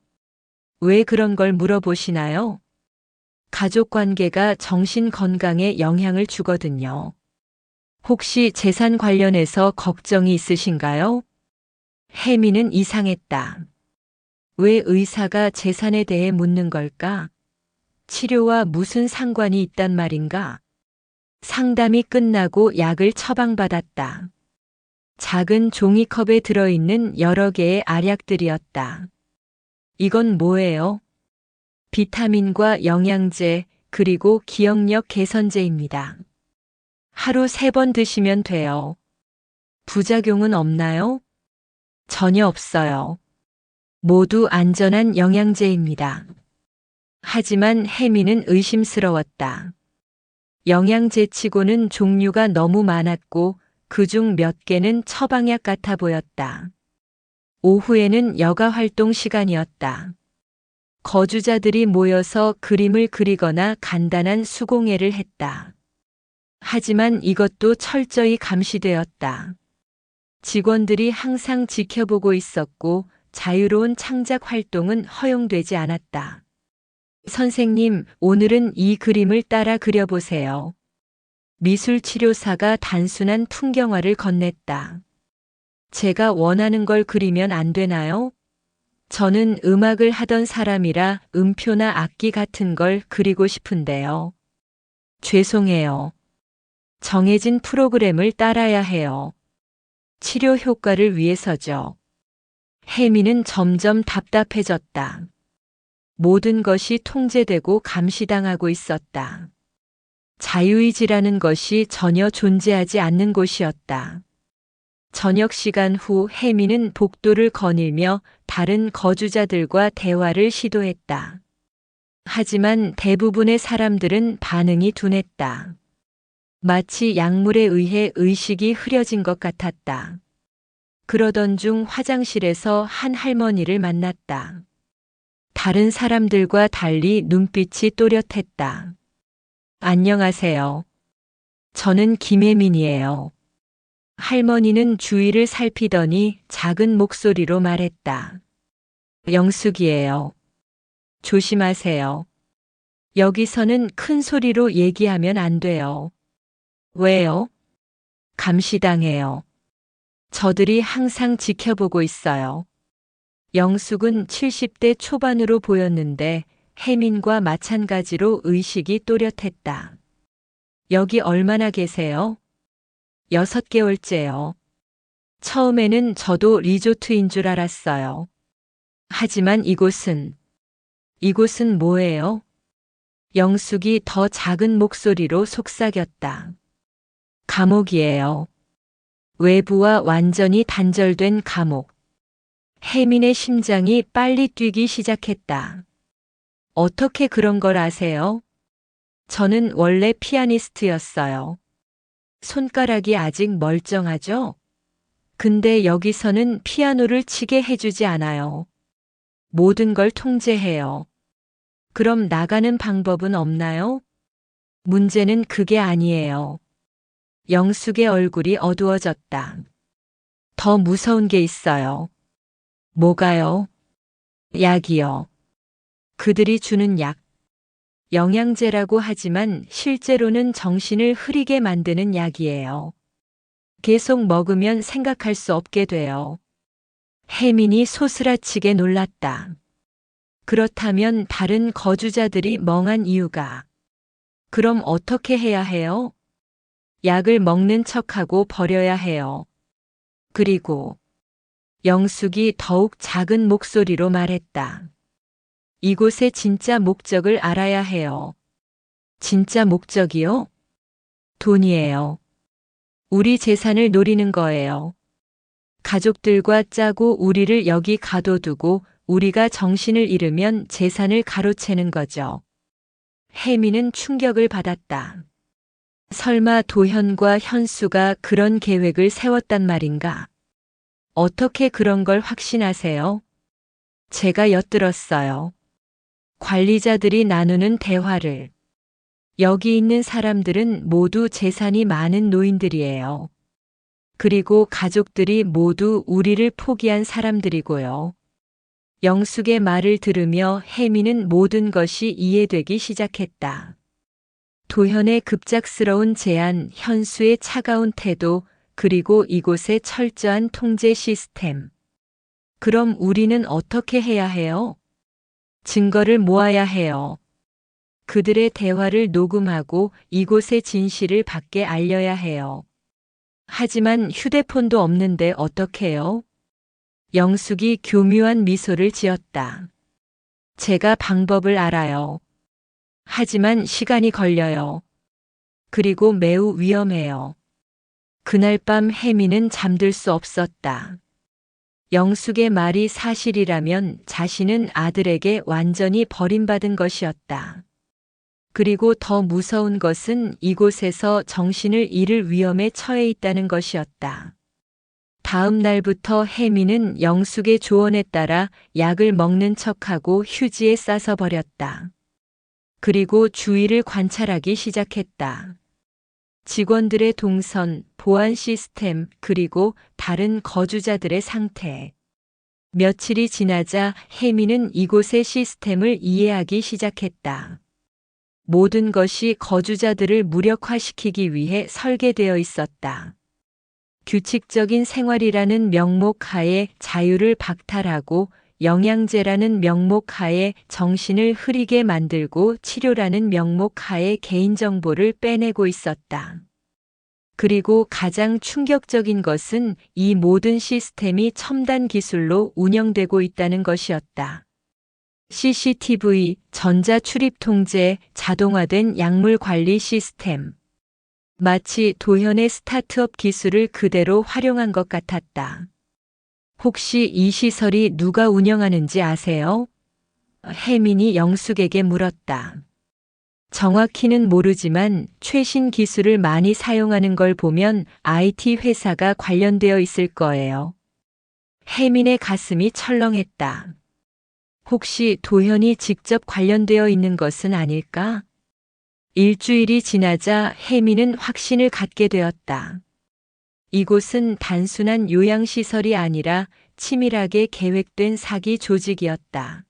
왜 그런 걸 물어보시나요? 가족 관계가 정신 건강에 영향을 주거든요. 혹시 재산 관련해서 걱정이 있으신가요? 혜미는 이상했다. 왜 의사가 재산에 대해 묻는 걸까? 치료와 무슨 상관이 있단 말인가? 상담이 끝나고 약을 처방받았다. 작은 종이컵에 들어있는 여러 개의 알약들이었다. 이건 뭐예요? 비타민과 영양제, 그리고 기억력 개선제입니다. 하루 3번 드시면 돼요. 부작용은 없나요? 전혀 없어요. 모두 안전한 영양제입니다. 하지만 혜미는 의심스러웠다. 영양제치고는 종류가 너무 많았고 그중 몇 개는 처방약 같아 보였다. 오후에는 여가 활동 시간이었다. 거주자들이 모여서 그림을 그리거나 간단한 수공예를 했다. 하지만 이것도 철저히 감시되었다. 직원들이 항상 지켜보고 있었고 자유로운 창작 활동은 허용되지 않았다. 선생님, 오늘은 이 그림을 따라 그려보세요. 미술치료사가 단순한 풍경화를 건넸다. 제가 원하는 걸 그리면 안 되나요? 저는 음악을 하던 사람이라 음표나 악기 같은 걸 그리고 싶은데요. 죄송해요. 정해진 프로그램을 따라야 해요. 치료 효과를 위해서죠. 혜미는 점점 답답해졌다. 모든 것이 통제되고 감시당하고 있었다. 자유의지라는 것이 전혀 존재하지 않는 곳이었다. 저녁 시간 후 혜미는 복도를 거닐며 다른 거주자들과 대화를 시도했다. 하지만 대부분의 사람들은 반응이 둔했다. 마치 약물에 의해 의식이 흐려진 것 같았다. 그러던 중 화장실에서 한 할머니를 만났다. 다른 사람들과 달리 눈빛이 또렷했다. 안녕하세요. 저는 김혜민이에요. 할머니는 주위를 살피더니 작은 목소리로 말했다. 영숙이에요. 조심하세요. 여기서는 큰 소리로 얘기하면 안 돼요. 왜요? 감시당해요. 저들이 항상 지켜보고 있어요. 영숙은 70대 초반으로 보였는데 혜민과 마찬가지로 의식이 또렷했다. 여기 얼마나 계세요? 6개월째요. 처음에는 저도 리조트인 줄 알았어요. 하지만 이곳은 뭐예요? 영숙이 더 작은 목소리로 속삭였다. 감옥이에요. 외부와 완전히 단절된 감옥. 혜민의 심장이 빨리 뛰기 시작했다. 어떻게 그런 걸 아세요? 저는 원래 피아니스트였어요. 손가락이 아직 멀쩡하죠? 근데 여기서는 피아노를 치게 해주지 않아요. 모든 걸 통제해요. 그럼 나가는 방법은 없나요? 문제는 그게 아니에요. 영숙의 얼굴이 어두워졌다. 더 무서운 게 있어요. 뭐가요? 약이요. 그들이 주는 약. 영양제라고 하지만 실제로는 정신을 흐리게 만드는 약이에요. 계속 먹으면 생각할 수 없게 돼요. 혜민이 소스라치게 놀랐다. 그렇다면 다른 거주자들이 멍한 이유가. 그럼 어떻게 해야 해요? 약을 먹는 척하고 버려야 해요. 그리고 영숙이 더욱 작은 목소리로 말했다. 이곳의 진짜 목적을 알아야 해요. 진짜 목적이요? 돈이에요. 우리 재산을 노리는 거예요. 가족들과 짜고 우리를 여기 가둬두고 우리가 정신을 잃으면 재산을 가로채는 거죠. 혜미는 충격을 받았다. 설마 도현과 현수가 그런 계획을 세웠단 말인가? 어떻게 그런 걸 확신하세요? 제가 엿들었어요. 관리자들이 나누는 대화를. 여기 있는 사람들은 모두 재산이 많은 노인들이에요. 그리고 가족들이 모두 우리를 포기한 사람들이고요. 영숙의 말을 들으며 혜미는 모든 것이 이해되기 시작했다. 도현의 급작스러운 제안, 현수의 차가운 태도, 그리고 이곳의 철저한 통제 시스템. 그럼 우리는 어떻게 해야 해요? 증거를 모아야 해요. 그들의 대화를 녹음하고 이곳의 진실을 밖에 알려야 해요. 하지만 휴대폰도 없는데 어떡해요? 영숙이 교묘한 미소를 지었다. 제가 방법을 알아요. 하지만 시간이 걸려요. 그리고 매우 위험해요. 그날 밤 혜미는 잠들 수 없었다. 영숙의 말이 사실이라면 자신은 아들에게 완전히 버림받은 것이었다. 그리고 더 무서운 것은 이곳에서 정신을 잃을 위험에 처해 있다는 것이었다. 다음 날부터 혜미는 영숙의 조언에 따라 약을 먹는 척하고 휴지에 싸서 버렸다. 그리고 주위를 관찰하기 시작했다. 직원들의 동선, 보안 시스템, 그리고 다른 거주자들의 상태. 며칠이 지나자 혜미는 이곳의 시스템을 이해하기 시작했다. 모든 것이 거주자들을 무력화시키기 위해 설계되어 있었다. 규칙적인 생활이라는 명목 하에 자유를 박탈하고 영양제라는 명목 하에 정신을 흐리게 만들고 치료라는 명목 하에 개인정보를 빼내고 있었다. 그리고 가장 충격적인 것은 이 모든 시스템이 첨단 기술로 운영되고 있다는 것이었다. CCTV, 전자출입 통제, 자동화된 약물 관리 시스템. 마치 도현의 스타트업 기술을 그대로 활용한 것 같았다. 혹시 이 시설이 누가 운영하는지 아세요? 혜민이 영숙에게 물었다. 정확히는 모르지만 최신 기술을 많이 사용하는 걸 보면 IT 회사가 관련되어 있을 거예요. 혜민의 가슴이 철렁했다. 혹시 도현이 직접 관련되어 있는 것은 아닐까? 일주일이 지나자 혜민은 확신을 갖게 되었다. 이곳은 단순한 요양시설이 아니라 치밀하게 계획된 사기 조직이었다.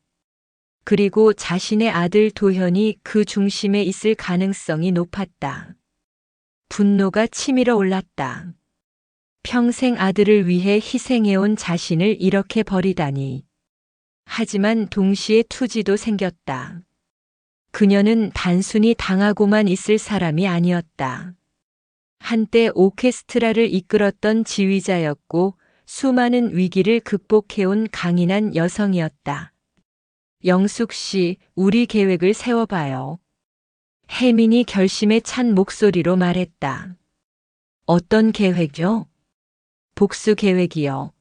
그리고 자신의 아들 도현이 그 중심에 있을 가능성이 높았다. 분노가 치밀어 올랐다. 평생 아들을 위해 희생해온 자신을 이렇게 버리다니. 하지만 동시에 투지도 생겼다. 그녀는 단순히 당하고만 있을 사람이 아니었다. 한때 오케스트라를 이끌었던 지휘자였고 수많은 위기를 극복해온 강인한 여성이었다. 영숙 씨, 우리 계획을 세워봐요. 혜민이 결심에 찬 목소리로 말했다. 어떤 계획이요? 복수 계획이요.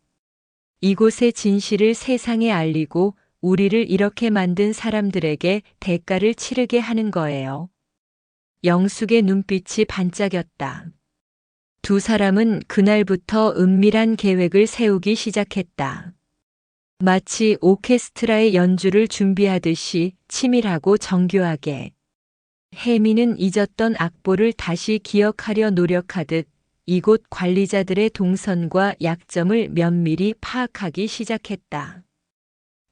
이곳의 진실을 세상에 알리고 우리를 이렇게 만든 사람들에게 대가를 치르게 하는 거예요. 영숙의 눈빛이 반짝였다. 두 사람은 그날부터 은밀한 계획을 세우기 시작했다. 마치 오케스트라의 연주를 준비하듯이 치밀하고 정교하게. 혜미는 잊었던 악보를 다시 기억하려 노력하듯 이곳 관리자들의 동선과 약점을 면밀히 파악하기 시작했다.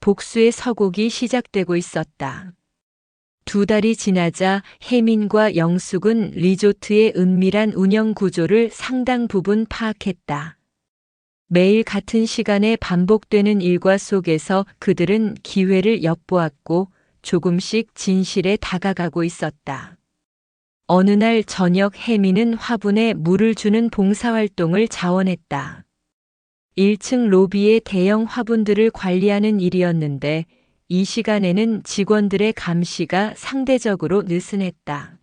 복수의 서곡이 시작되고 있었다. 2달이 지나자 혜민과 영숙은 리조트의 은밀한 운영 구조를 상당 부분 파악했다. 매일 같은 시간에 반복되는 일과 속에서 그들은 기회를 엿보았고 조금씩 진실에 다가가고 있었다. 어느 날 저녁 혜민은 화분에 물을 주는 봉사활동을 자원했다. 1층 로비의 대형 화분들을 관리하는 일이었는데 이 시간에는 직원들의 감시가 상대적으로 느슨했다.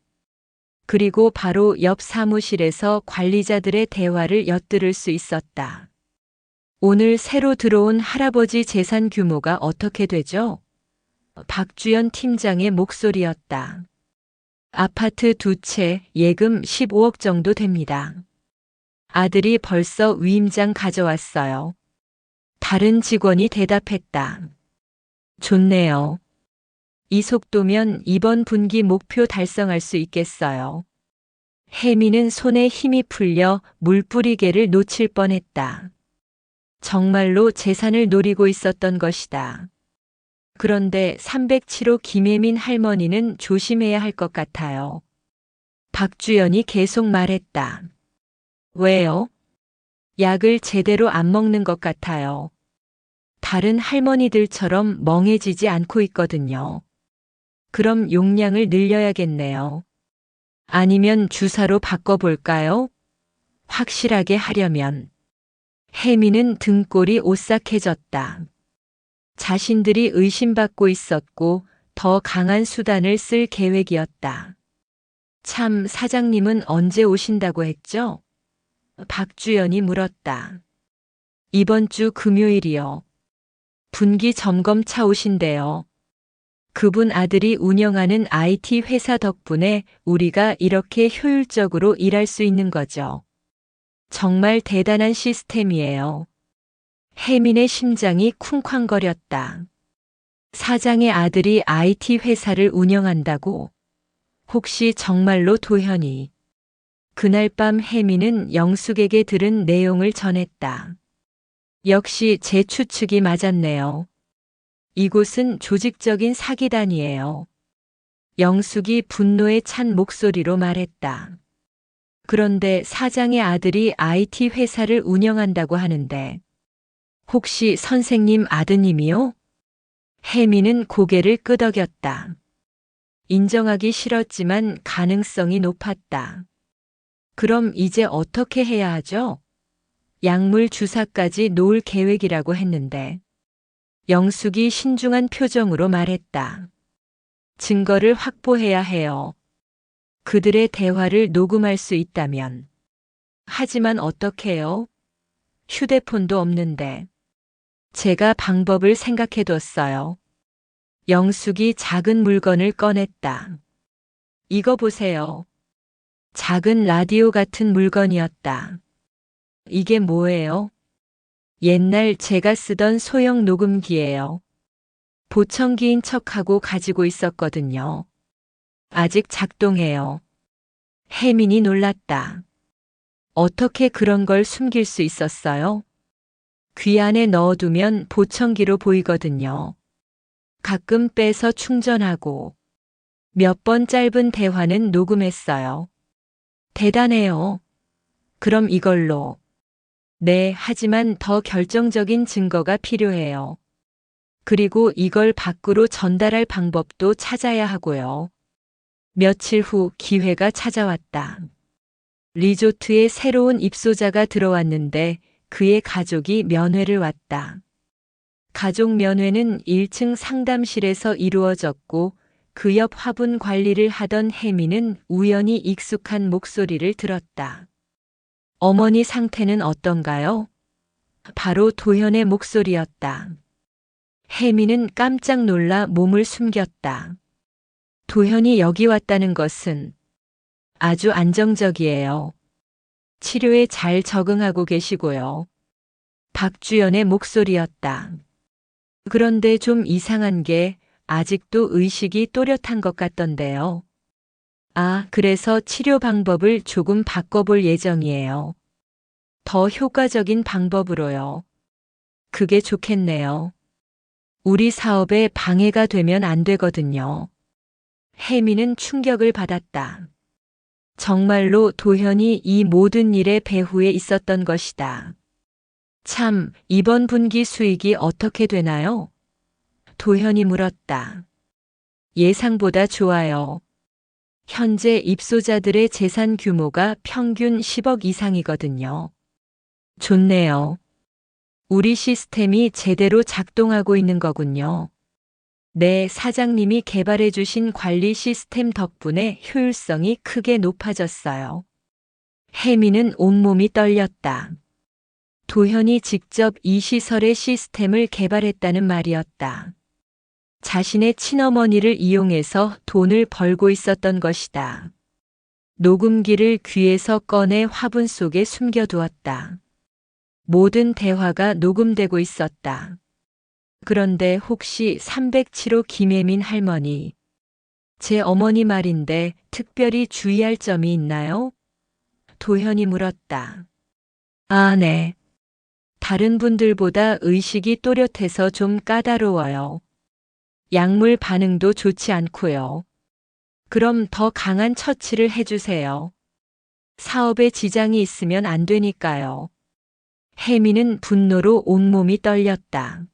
그리고 바로 옆 사무실에서 관리자들의 대화를 엿들을 수 있었다. 오늘 새로 들어온 할아버지 재산 규모가 어떻게 되죠? 박주연 팀장의 목소리였다. 아파트 2채, 예금 15억 정도 됩니다. 아들이 벌써 위임장 가져왔어요. 다른 직원이 대답했다. 좋네요. 이 속도면 이번 분기 목표 달성할 수 있겠어요. 혜미는 손에 힘이 풀려 물뿌리개를 놓칠 뻔했다. 정말로 재산을 노리고 있었던 것이다. 그런데 307호 김혜민 할머니는 조심해야 할 것 같아요. 박주연이 계속 말했다. 왜요? 약을 제대로 안 먹는 것 같아요. 다른 할머니들처럼 멍해지지 않고 있거든요. 그럼 용량을 늘려야겠네요. 아니면 주사로 바꿔볼까요? 확실하게 하려면. 혜미는 등골이 오싹해졌다. 자신들이 의심받고 있었고 더 강한 수단을 쓸 계획이었다. 참, 사장님은 언제 오신다고 했죠? 박주연이 물었다. 이번 주 금요일이요. 분기 점검차 오신대요. 그분 아들이 운영하는 IT 회사 덕분에 우리가 이렇게 효율적으로 일할 수 있는 거죠. 정말 대단한 시스템이에요. 혜민의 심장이 쿵쾅거렸다. 사장의 아들이 IT 회사를 운영한다고? 혹시 정말로 도현이? 그날 밤 혜민은 영숙에게 들은 내용을 전했다. 역시 제 추측이 맞았네요. 이곳은 조직적인 사기단이에요. 영숙이 분노에 찬 목소리로 말했다. 그런데 사장의 아들이 IT 회사를 운영한다고 하는데 혹시 선생님 아드님이요? 혜미는 고개를 끄덕였다. 인정하기 싫었지만 가능성이 높았다. 그럼 이제 어떻게 해야 하죠? 약물 주사까지 놓을 계획이라고 했는데 영숙이 신중한 표정으로 말했다. 증거를 확보해야 해요. 그들의 대화를 녹음할 수 있다면. 하지만 어떻게요? 휴대폰도 없는데. 제가 방법을 생각해뒀어요. 영숙이 작은 물건을 꺼냈다. 이거 보세요. 작은 라디오 같은 물건이었다. 이게 뭐예요? 옛날 제가 쓰던 소형 녹음기예요. 보청기인 척하고 가지고 있었거든요. 아직 작동해요. 혜민이 놀랐다. 어떻게 그런 걸 숨길 수 있었어요? 귀 안에 넣어두면 보청기로 보이거든요. 가끔 빼서 충전하고 몇 번 짧은 대화는 녹음했어요. 대단해요. 그럼 이걸로. 네, 하지만 더 결정적인 증거가 필요해요. 그리고 이걸 밖으로 전달할 방법도 찾아야 하고요. 며칠 후 기회가 찾아왔다. 리조트에 새로운 입소자가 들어왔는데 그의 가족이 면회를 왔다. 가족 면회는 1층 상담실에서 이루어졌고 그 옆 화분 관리를 하던 혜미는 우연히 익숙한 목소리를 들었다. 어머니 상태는 어떤가요? 바로 도현의 목소리였다. 혜미는 깜짝 놀라 몸을 숨겼다. 도현이 여기 왔다는 것은 아주 안정적이에요. 치료에 잘 적응하고 계시고요. 박주연의 목소리였다. 그런데 좀 이상한 게 아직도 의식이 또렷한 것 같던데요. 아, 그래서 치료 방법을 조금 바꿔볼 예정이에요. 더 효과적인 방법으로요. 그게 좋겠네요. 우리 사업에 방해가 되면 안 되거든요. 혜미는 충격을 받았다. 정말로 도현이 이 모든 일의 배후에 있었던 것이다. 참, 이번 분기 수익이 어떻게 되나요? 도현이 물었다. 예상보다 좋아요. 현재 입소자들의 재산 규모가 평균 10억 이상이거든요. 좋네요. 우리 시스템이 제대로 작동하고 있는 거군요. 네, 사장님이 개발해 주신 관리 시스템 덕분에 효율성이 크게 높아졌어요. 혜미는 온몸이 떨렸다. 도현이 직접 이 시설의 시스템을 개발했다는 말이었다. 자신의 친어머니를 이용해서 돈을 벌고 있었던 것이다. 녹음기를 귀에서 꺼내 화분 속에 숨겨두었다. 모든 대화가 녹음되고 있었다. 그런데 혹시 307호 김혜민 할머니, 제 어머니 말인데 특별히 주의할 점이 있나요? 도현이 물었다. 아, 네. 다른 분들보다 의식이 또렷해서 좀 까다로워요. 약물 반응도 좋지 않고요. 그럼 더 강한 처치를 해주세요. 사업에 지장이 있으면 안 되니까요. 혜미는 분노로 온몸이 떨렸다.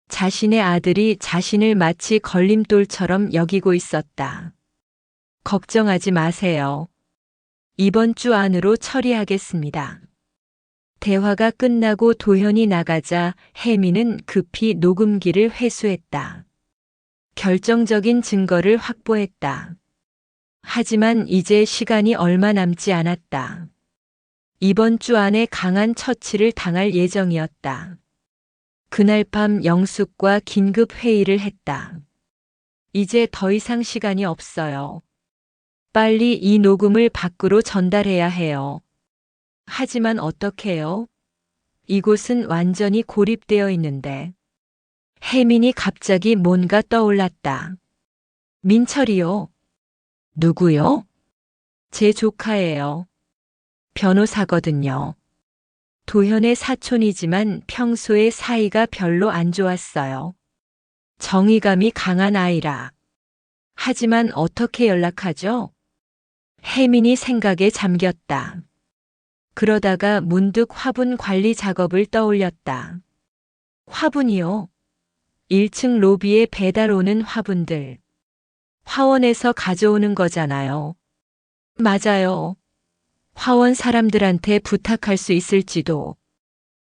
자신의 아들이 자신을 마치 걸림돌처럼 여기고 있었다. 걱정하지 마세요. 이번 주 안으로 처리하겠습니다. 대화가 끝나고 도현이 나가자 혜미는 급히 녹음기를 회수했다. 결정적인 증거를 확보했다. 하지만 이제 시간이 얼마 남지 않았다. 이번 주 안에 강한 처치를 당할 예정이었다. 그날 밤 영숙과 긴급 회의를 했다. 이제 더 이상 시간이 없어요. 빨리 이 녹음을 밖으로 전달해야 해요. 하지만 어떡해요? 이곳은 완전히 고립되어 있는데. 혜민이 갑자기 뭔가 떠올랐다. 민철이요. 누구요? 제 조카예요. 변호사거든요. 도현의 사촌이지만 평소에 사이가 별로 안 좋았어요. 정의감이 강한 아이라. 하지만 어떻게 연락하죠? 혜민이 생각에 잠겼다. 그러다가 문득 화분 관리 작업을 떠올렸다. 화분이요? 1층 로비에 배달 오는 화분들. 화원에서 가져오는 거잖아요. 맞아요. 화원 사람들한테 부탁할 수 있을지도.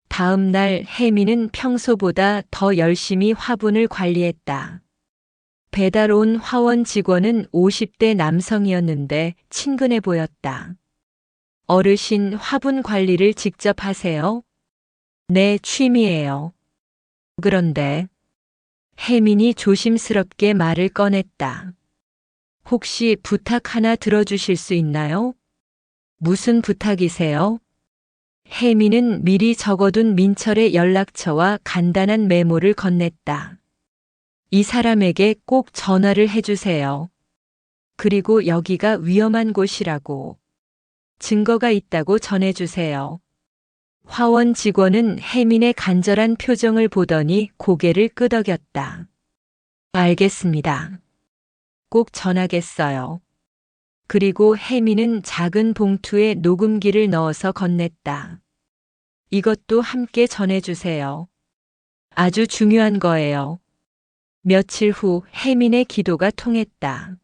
다음 날 혜미는 평소보다 더 열심히 화분을 관리했다. 배달 온 화원 직원은 50대 남성이었는데 친근해 보였다. 어르신 화분 관리를 직접 하세요? 네, 취미예요. 그런데 혜민이 조심스럽게 말을 꺼냈다. 혹시 부탁 하나 들어주실 수 있나요? 무슨 부탁이세요? 혜민은 미리 적어둔 민철의 연락처와 간단한 메모를 건넸다. 이 사람에게 꼭 전화를 해주세요. 그리고 여기가 위험한 곳이라고. 증거가 있다고 전해주세요. 화원 직원은 혜민의 간절한 표정을 보더니 고개를 끄덕였다. 알겠습니다. 꼭 전하겠어요. 그리고 혜민은 작은 봉투에 녹음기를 넣어서 건넸다. 이것도 함께 전해주세요. 아주 중요한 거예요. 며칠 후 혜민의 기도가 통했다.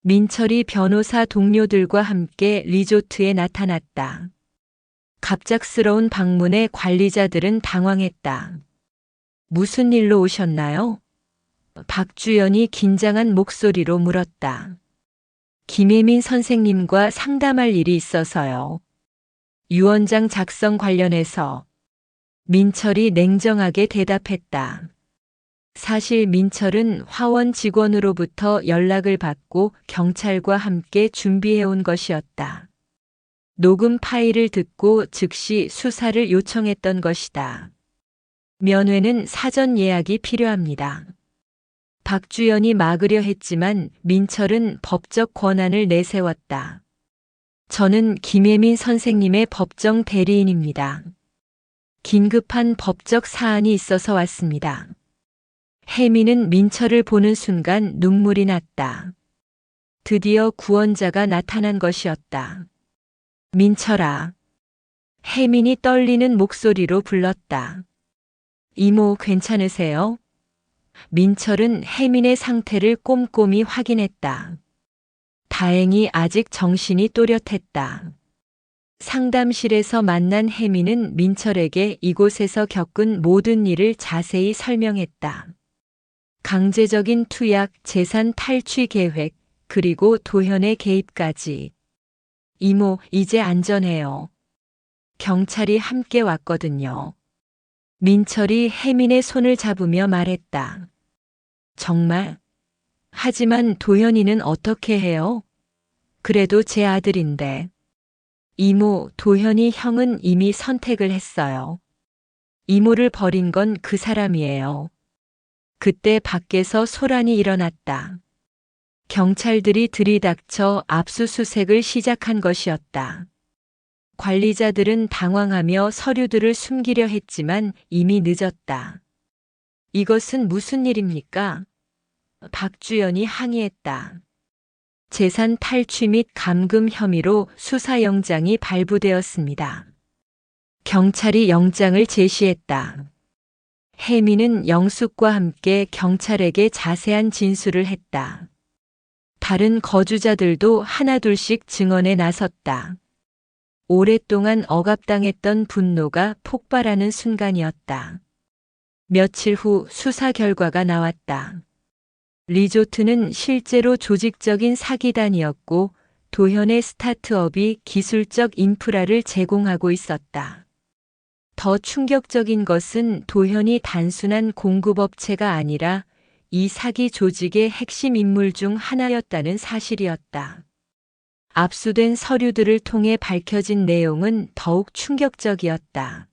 민철이 변호사 동료들과 함께 리조트에 나타났다. 갑작스러운 방문에 관리자들은 당황했다. 무슨 일로 오셨나요? 박주연이 긴장한 목소리로 물었다. 김혜민 선생님과 상담할 일이 있어서요. 유언장 작성 관련해서. 민철이 냉정하게 대답했다. 사실 민철은 화원 직원으로부터 연락을 받고 경찰과 함께 준비해온 것이었다. 녹음 파일을 듣고 즉시 수사를 요청했던 것이다. 면회는 사전 예약이 필요합니다. 박주연이 막으려 했지만 민철은 법적 권한을 내세웠다. 저는 김혜민 선생님의 법정 대리인입니다. 긴급한 법적 사안이 있어서 왔습니다. 혜민은 민철을 보는 순간 눈물이 났다. 드디어 구원자가 나타난 것이었다. 민철아. 혜민이 떨리는 목소리로 불렀다. 이모 괜찮으세요? 민철은 혜민의 상태를 꼼꼼히 확인했다. 다행히 아직 정신이 또렷했다. 상담실에서 만난 혜민은 민철에게 이곳에서 겪은 모든 일을 자세히 설명했다. 강제적인 투약, 재산 탈취 계획, 그리고 도현의 개입까지. 이모, 이제 안전해요. 경찰이 함께 왔거든요. 민철이 혜민의 손을 잡으며 말했다. 정말? 하지만 도현이는 어떻게 해요? 그래도 제 아들인데. 이모, 도현이 형은 이미 선택을 했어요. 이모를 버린 건 그 사람이에요. 그때 밖에서 소란이 일어났다. 경찰들이 들이닥쳐 압수수색을 시작한 것이었다. 관리자들은 당황하며 서류들을 숨기려 했지만 이미 늦었다. 이것은 무슨 일입니까? 박주연이 항의했다. 재산 탈취 및 감금 혐의로 수사영장이 발부되었습니다. 경찰이 영장을 제시했다. 혜민은 영숙과 함께 경찰에게 자세한 진술을 했다. 다른 거주자들도 하나둘씩 증언에 나섰다. 오랫동안 억압당했던 분노가 폭발하는 순간이었다. 며칠 후 수사 결과가 나왔다. 리조트는 실제로 조직적인 사기단이었고 도현의 스타트업이 기술적 인프라를 제공하고 있었다. 더 충격적인 것은 도현이 단순한 공급업체가 아니라 이 사기 조직의 핵심 인물 중 하나였다는 사실이었다. 압수된 서류들을 통해 밝혀진 내용은 더욱 충격적이었다.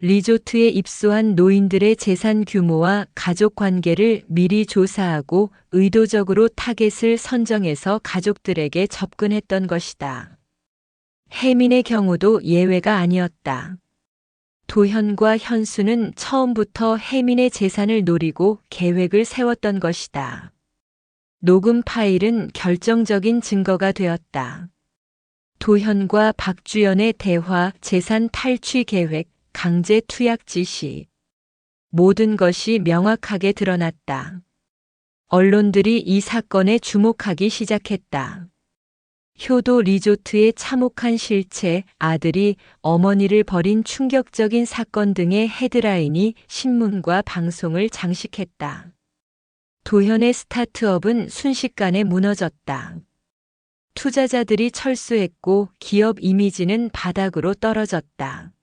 리조트에 입소한 노인들의 재산 규모와 가족 관계를 미리 조사하고 의도적으로 타겟을 선정해서 가족들에게 접근했던 것이다. 혜민의 경우도 예외가 아니었다. 도현과 현수는 처음부터 혜민의 재산을 노리고 계획을 세웠던 것이다. 녹음 파일은 결정적인 증거가 되었다. 도현과 박주연의 대화, 재산 탈취 계획, 강제 투약 지시. 모든 것이 명확하게 드러났다. 언론들이 이 사건에 주목하기 시작했다. 효도 리조트의 참혹한 실체, 아들이 어머니를 버린 충격적인 사건 등의 헤드라인이 신문과 방송을 장식했다. 도현의 스타트업은 순식간에 무너졌다. 투자자들이 철수했고 기업 이미지는 바닥으로 떨어졌다.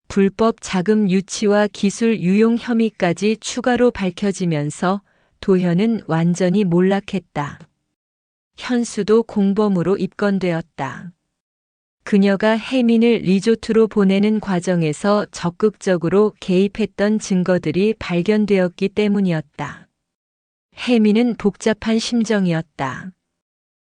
불법 자금 유치와 기술 유용 혐의까지 추가로 밝혀지면서 도현은 완전히 몰락했다. 현수도 공범으로 입건되었다. 그녀가 혜민을 리조트로 보내는 과정에서 적극적으로 개입했던 증거들이 발견되었기 때문이었다. 혜민은 복잡한 심정이었다.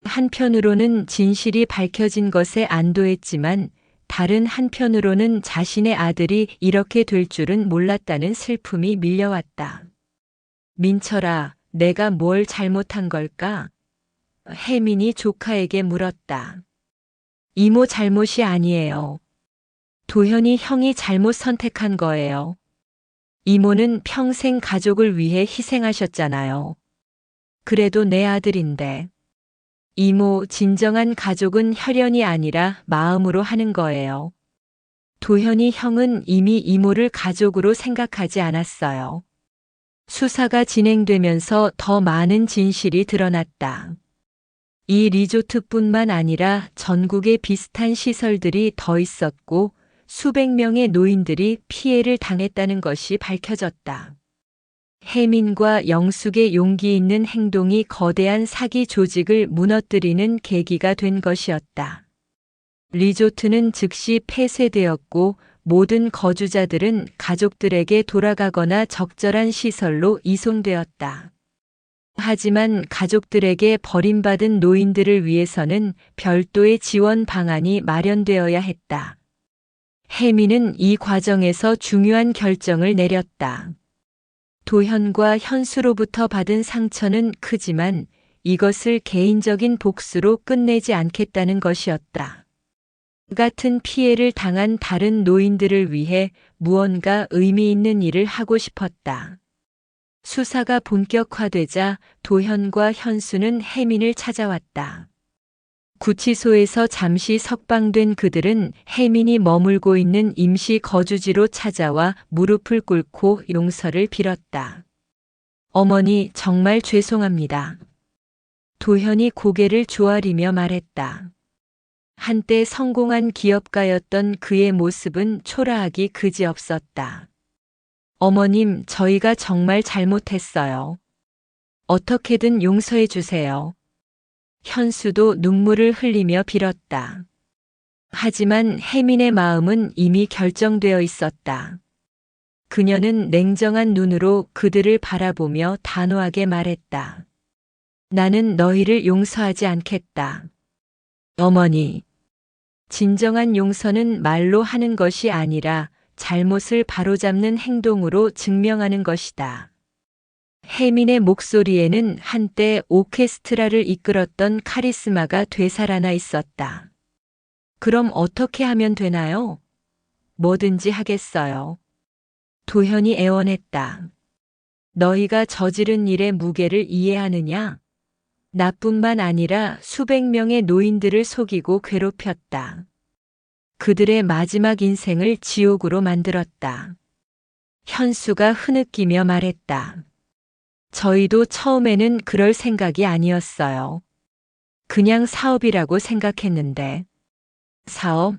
한편으로는 진실이 밝혀진 것에 안도했지만 다른 한편으로는 자신의 아들이 이렇게 될 줄은 몰랐다는 슬픔이 밀려왔다. 민철아, 내가 뭘 잘못한 걸까? 혜민이 조카에게 물었다. 이모 잘못이 아니에요. 도현이 형이 잘못 선택한 거예요. 이모는 평생 가족을 위해 희생하셨잖아요. 그래도 내 아들인데. 이모, 진정한 가족은 혈연이 아니라 마음으로 하는 거예요. 도현이 형은 이미 이모를 가족으로 생각하지 않았어요. 수사가 진행되면서 더 많은 진실이 드러났다. 이 리조트뿐만 아니라 전국에 비슷한 시설들이 더 있었고 수백 명의 노인들이 피해를 당했다는 것이 밝혀졌다. 혜민과 영숙의 용기 있는 행동이 거대한 사기 조직을 무너뜨리는 계기가 된 것이었다. 리조트는 즉시 폐쇄되었고 모든 거주자들은 가족들에게 돌아가거나 적절한 시설로 이송되었다. 하지만 가족들에게 버림받은 노인들을 위해서는 별도의 지원 방안이 마련되어야 했다. 혜민은 이 과정에서 중요한 결정을 내렸다. 도현과 현수로부터 받은 상처는 크지만 이것을 개인적인 복수로 끝내지 않겠다는 것이었다. 같은 피해를 당한 다른 노인들을 위해 무언가 의미 있는 일을 하고 싶었다. 수사가 본격화되자 도현과 현수는 혜민을 찾아왔다. 구치소에서 잠시 석방된 그들은 혜민이 머물고 있는 임시 거주지로 찾아와 무릎을 꿇고 용서를 빌었다. 어머니, 정말 죄송합니다. 도현이 고개를 조아리며 말했다. 한때 성공한 기업가였던 그의 모습은 초라하기 그지없었다. 어머님, 저희가 정말 잘못했어요. 어떻게든 용서해 주세요. 현수도 눈물을 흘리며 빌었다. 하지만 혜민의 마음은 이미 결정되어 있었다. 그녀는 냉정한 눈으로 그들을 바라보며 단호하게 말했다. 나는 너희를 용서하지 않겠다. 어머니, 진정한 용서는 말로 하는 것이 아니라 잘못을 바로잡는 행동으로 증명하는 것이다. 혜민의 목소리에는 한때 오케스트라를 이끌었던 카리스마가 되살아나 있었다. 그럼 어떻게 하면 되나요? 뭐든지 하겠어요. 도현이 애원했다. 너희가 저지른 일의 무게를 이해하느냐? 나뿐만 아니라 수백 명의 노인들을 속이고 괴롭혔다. 그들의 마지막 인생을 지옥으로 만들었다. 현수가 흐느끼며 말했다. 저희도 처음에는 그럴 생각이 아니었어요. 그냥 사업이라고 생각했는데. 사업?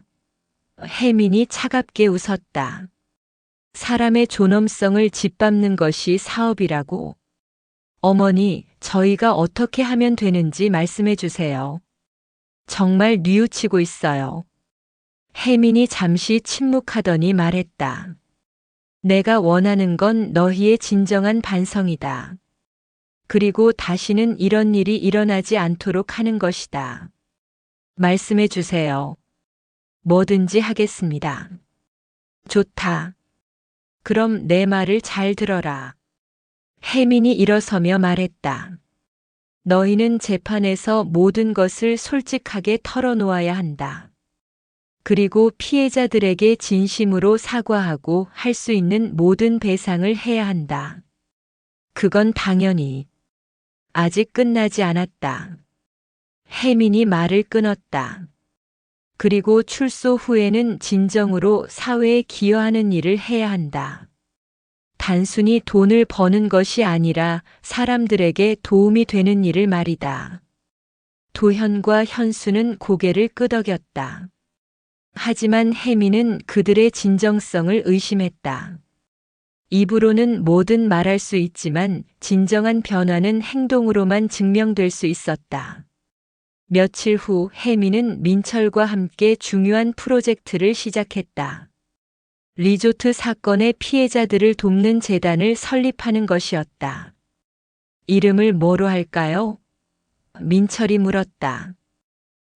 혜민이 차갑게 웃었다. 사람의 존엄성을 짓밟는 것이 사업이라고. 어머니, 저희가 어떻게 하면 되는지 말씀해 주세요. 정말 뉘우치고 있어요. 혜민이 잠시 침묵하더니 말했다. 내가 원하는 건 너희의 진정한 반성이다. 그리고 다시는 이런 일이 일어나지 않도록 하는 것이다. 말씀해 주세요. 뭐든지 하겠습니다. 좋다. 그럼 내 말을 잘 들어라. 혜민이 일어서며 말했다. 너희는 재판에서 모든 것을 솔직하게 털어놓아야 한다. 그리고 피해자들에게 진심으로 사과하고 할 수 있는 모든 배상을 해야 한다. 그건 당연히. 아직 끝나지 않았다. 혜민이 말을 끊었다. 그리고 출소 후에는 진정으로 사회에 기여하는 일을 해야 한다. 단순히 돈을 버는 것이 아니라 사람들에게 도움이 되는 일을 말이다. 도현과 현수는 고개를 끄덕였다. 하지만 혜미는 그들의 진정성을 의심했다. 입으로는 뭐든 말할 수 있지만 진정한 변화는 행동으로만 증명될 수 있었다. 며칠 후 혜미는 민철과 함께 중요한 프로젝트를 시작했다. 리조트 사건의 피해자들을 돕는 재단을 설립하는 것이었다. 이름을 뭐로 할까요? 민철이 물었다.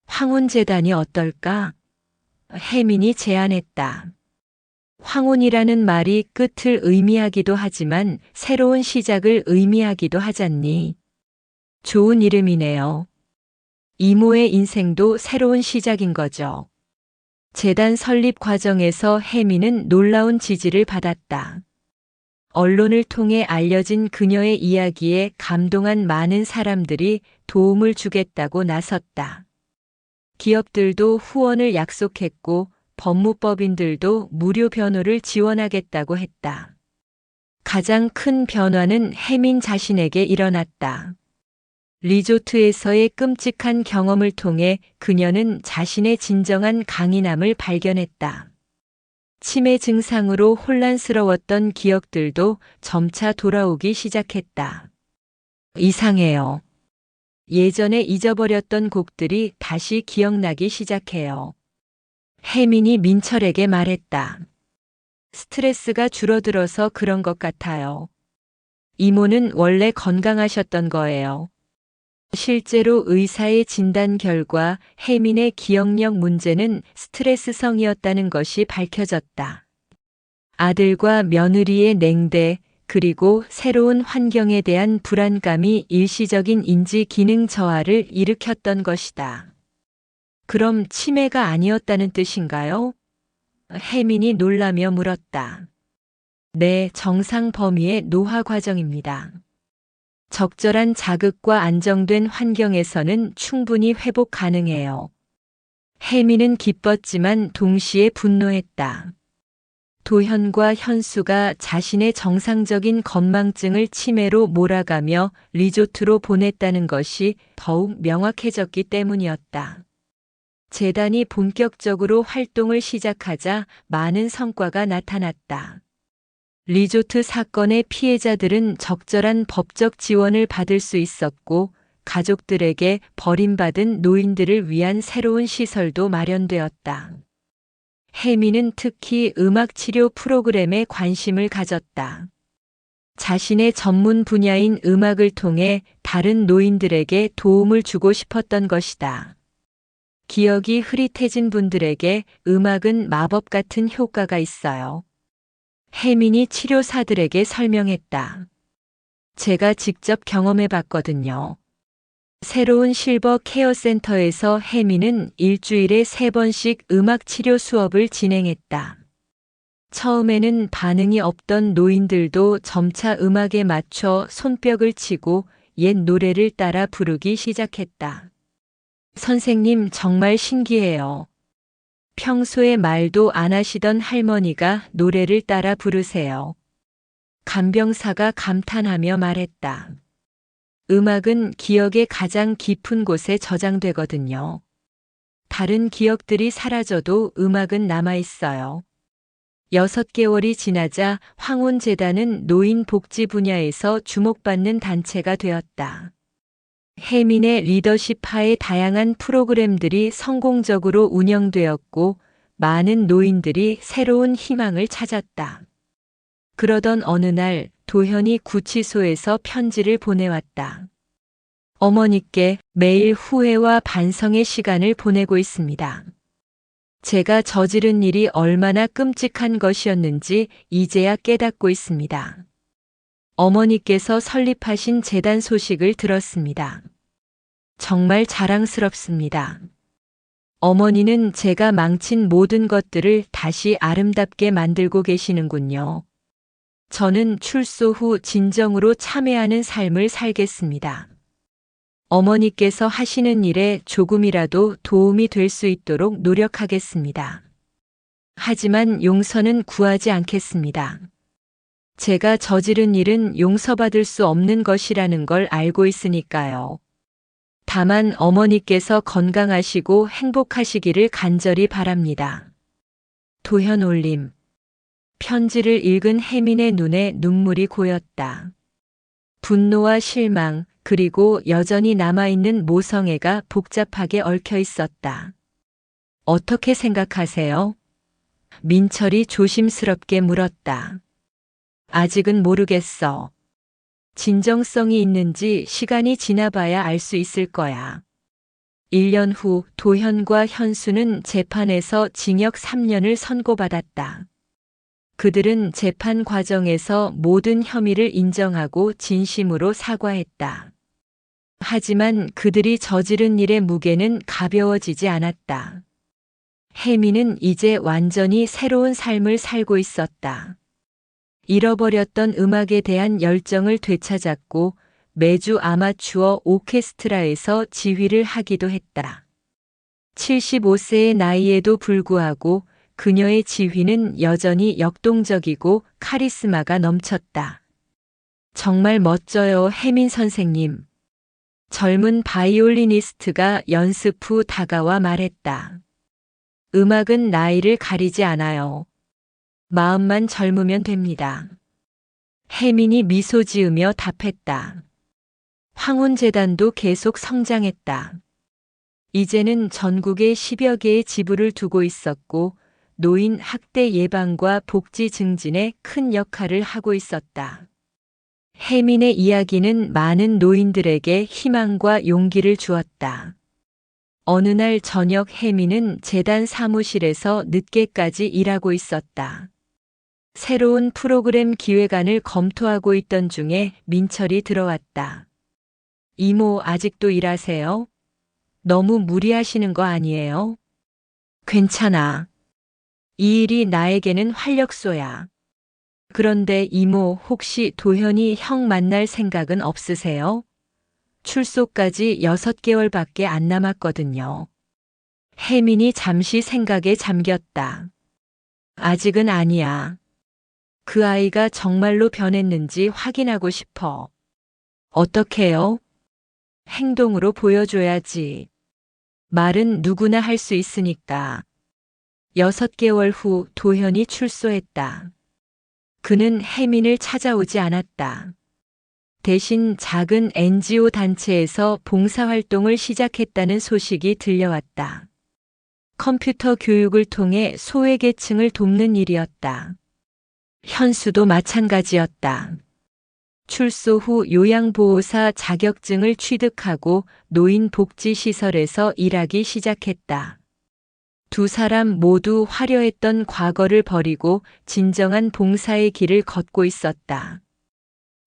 황혼재단이 어떨까? 혜민이 제안했다. 황혼이라는 말이 끝을 의미하기도 하지만 새로운 시작을 의미하기도 하잖니. 좋은 이름이네요. 이모의 인생도 새로운 시작인 거죠. 재단 설립 과정에서 혜미는 놀라운 지지를 받았다. 언론을 통해 알려진 그녀의 이야기에 감동한 많은 사람들이 도움을 주겠다고 나섰다. 기업들도 후원을 약속했고 법무법인들도 무료 변호를 지원하겠다고 했다. 가장 큰 변화는 혜민 자신에게 일어났다. 리조트에서의 끔찍한 경험을 통해 그녀는 자신의 진정한 강인함을 발견했다. 치매 증상으로 혼란스러웠던 기억들도 점차 돌아오기 시작했다. 이상해요. 예전에 잊어버렸던 곡들이 다시 기억나기 시작해요. 혜민이 민철에게 말했다. 스트레스가 줄어들어서 그런 것 같아요. 이모는 원래 건강하셨던 거예요. 실제로 의사의 진단 결과 혜민의 기억력 문제는 스트레스성이었다는 것이 밝혀졌다. 아들과 며느리의 냉대, 그리고 새로운 환경에 대한 불안감이 일시적인 인지 기능 저하를 일으켰던 것이다. 그럼 치매가 아니었다는 뜻인가요? 혜민이 놀라며 물었다. 네, 정상 범위의 노화 과정입니다. 적절한 자극과 안정된 환경에서는 충분히 회복 가능해요. 혜민은 기뻤지만 동시에 분노했다. 도현과 현수가 자신의 정상적인 건망증을 치매로 몰아가며 리조트로 보냈다는 것이 더욱 명확해졌기 때문이었다. 재단이 본격적으로 활동을 시작하자 많은 성과가 나타났다. 리조트 사건의 피해자들은 적절한 법적 지원을 받을 수 있었고, 가족들에게 버림받은 노인들을 위한 새로운 시설도 마련되었다. 혜미는 특히 음악 치료 프로그램에 관심을 가졌다. 자신의 전문 분야인 음악을 통해 다른 노인들에게 도움을 주고 싶었던 것이다. 기억이 흐릿해진 분들에게 음악은 마법 같은 효과가 있어요. 혜민이 치료사들에게 설명했다. 제가 직접 경험해 봤거든요. 새로운 실버 케어 센터에서 혜민은 일주일에 3번씩 음악 치료 수업을 진행했다. 처음에는 반응이 없던 노인들도 점차 음악에 맞춰 손뼉을 치고 옛 노래를 따라 부르기 시작했다. 선생님, 정말 신기해요. 평소에 말도 안 하시던 할머니가 노래를 따라 부르세요. 간병사가 감탄하며 말했다. 음악은 기억의 가장 깊은 곳에 저장되거든요. 다른 기억들이 사라져도 음악은 남아있어요. 6개월이 지나자 황혼재단은 노인 복지 분야에서 주목받는 단체가 되었다. 혜민의 리더십 하에 다양한 프로그램들이 성공적으로 운영되었고 많은 노인들이 새로운 희망을 찾았다. 그러던 어느 날 도현이 구치소에서 편지를 보내왔다. 어머니께 매일 후회와 반성의 시간을 보내고 있습니다. 제가 저지른 일이 얼마나 끔찍한 것이었는지 이제야 깨닫고 있습니다. 어머니께서 설립하신 재단 소식을 들었습니다. 정말 자랑스럽습니다. 어머니는 제가 망친 모든 것들을 다시 아름답게 만들고 계시는군요. 저는 출소 후 진정으로 참회하는 삶을 살겠습니다. 어머니께서 하시는 일에 조금이라도 도움이 될 수 있도록 노력하겠습니다. 하지만 용서는 구하지 않겠습니다. 제가 저지른 일은 용서받을 수 없는 것이라는 걸 알고 있으니까요. 다만 어머니께서 건강하시고 행복하시기를 간절히 바랍니다. 도현 올림. 편지를 읽은 혜민의 눈에 눈물이 고였다. 분노와 실망, 그리고 여전히 남아있는 모성애가 복잡하게 얽혀 있었다. 어떻게 생각하세요? 민철이 조심스럽게 물었다. 아직은 모르겠어. 진정성이 있는지 시간이 지나봐야 알 수 있을 거야. 1년 후 도현과 현수는 재판에서 징역 3년을 선고받았다. 그들은 재판 과정에서 모든 혐의를 인정하고 진심으로 사과했다. 하지만 그들이 저지른 일의 무게는 가벼워지지 않았다. 혜미는 이제 완전히 새로운 삶을 살고 있었다. 잃어버렸던 음악에 대한 열정을 되찾았고 매주 아마추어 오케스트라에서 지휘를 하기도 했다. 75세의 나이에도 불구하고 그녀의 지휘는 여전히 역동적이고 카리스마가 넘쳤다. 정말 멋져요, 혜민 선생님. 젊은 바이올리니스트가 연습 후 다가와 말했다. 음악은 나이를 가리지 않아요. 마음만 젊으면 됩니다. 혜민이 미소 지으며 답했다. 황혼재단도 계속 성장했다. 이제는 전국에 10여 개의 지부를 두고 있었고 노인 학대 예방과 복지 증진에 큰 역할을 하고 있었다. 혜민의 이야기는 많은 노인들에게 희망과 용기를 주었다. 어느 날 저녁 혜민은 재단 사무실에서 늦게까지 일하고 있었다. 새로운 프로그램 기획안을 검토하고 있던 중에 민철이 들어왔다. 이모 아직도 일하세요? 너무 무리하시는 거 아니에요? 괜찮아. 이 일이 나에게는 활력소야. 그런데 이모 혹시 도현이 형 만날 생각은 없으세요? 출소까지 6개월밖에 안 남았거든요. 혜민이 잠시 생각에 잠겼다. 아직은 아니야. 그 아이가 정말로 변했는지 확인하고 싶어. 어떻게요? 행동으로 보여줘야지. 말은 누구나 할 수 있으니까. 6개월 후 도현이 출소했다. 그는 혜민을 찾아오지 않았다. 대신 작은 NGO 단체에서 봉사활동을 시작했다는 소식이 들려왔다. 컴퓨터 교육을 통해 소외계층을 돕는 일이었다. 현수도 마찬가지였다. 출소 후 요양보호사 자격증을 취득하고 노인복지시설에서 일하기 시작했다. 두 사람 모두 화려했던 과거를 버리고 진정한 봉사의 길을 걷고 있었다.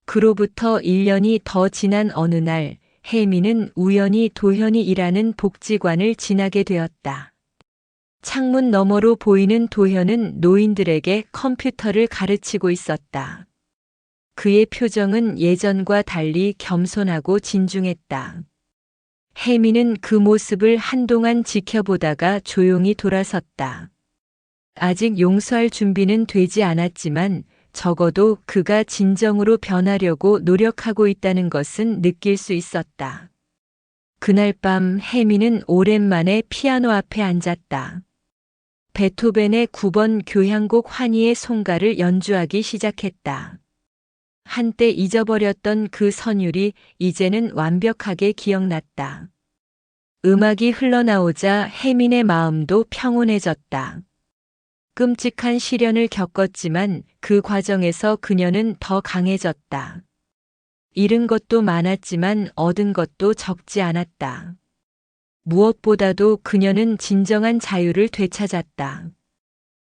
그로부터 1년이 더 지난 어느 날 혜미는 우연히 도현이 일하는 복지관을 지나게 되었다. 창문 너머로 보이는 도현은 노인들에게 컴퓨터를 가르치고 있었다. 그의 표정은 예전과 달리 겸손하고 진중했다. 혜미는 그 모습을 한동안 지켜보다가 조용히 돌아섰다. 아직 용서할 준비는 되지 않았지만 적어도 그가 진정으로 변하려고 노력하고 있다는 것은 느낄 수 있었다. 그날 밤 혜미는 오랜만에 피아노 앞에 앉았다. 베토벤의 9번 교향곡 환희의 송가를 연주하기 시작했다. 한때 잊어버렸던 그 선율이 이제는 완벽하게 기억났다. 음악이 흘러나오자 혜민의 마음도 평온해졌다. 끔찍한 시련을 겪었지만 그 과정에서 그녀는 더 강해졌다. 잃은 것도 많았지만 얻은 것도 적지 않았다. 무엇보다도 그녀는 진정한 자유를 되찾았다.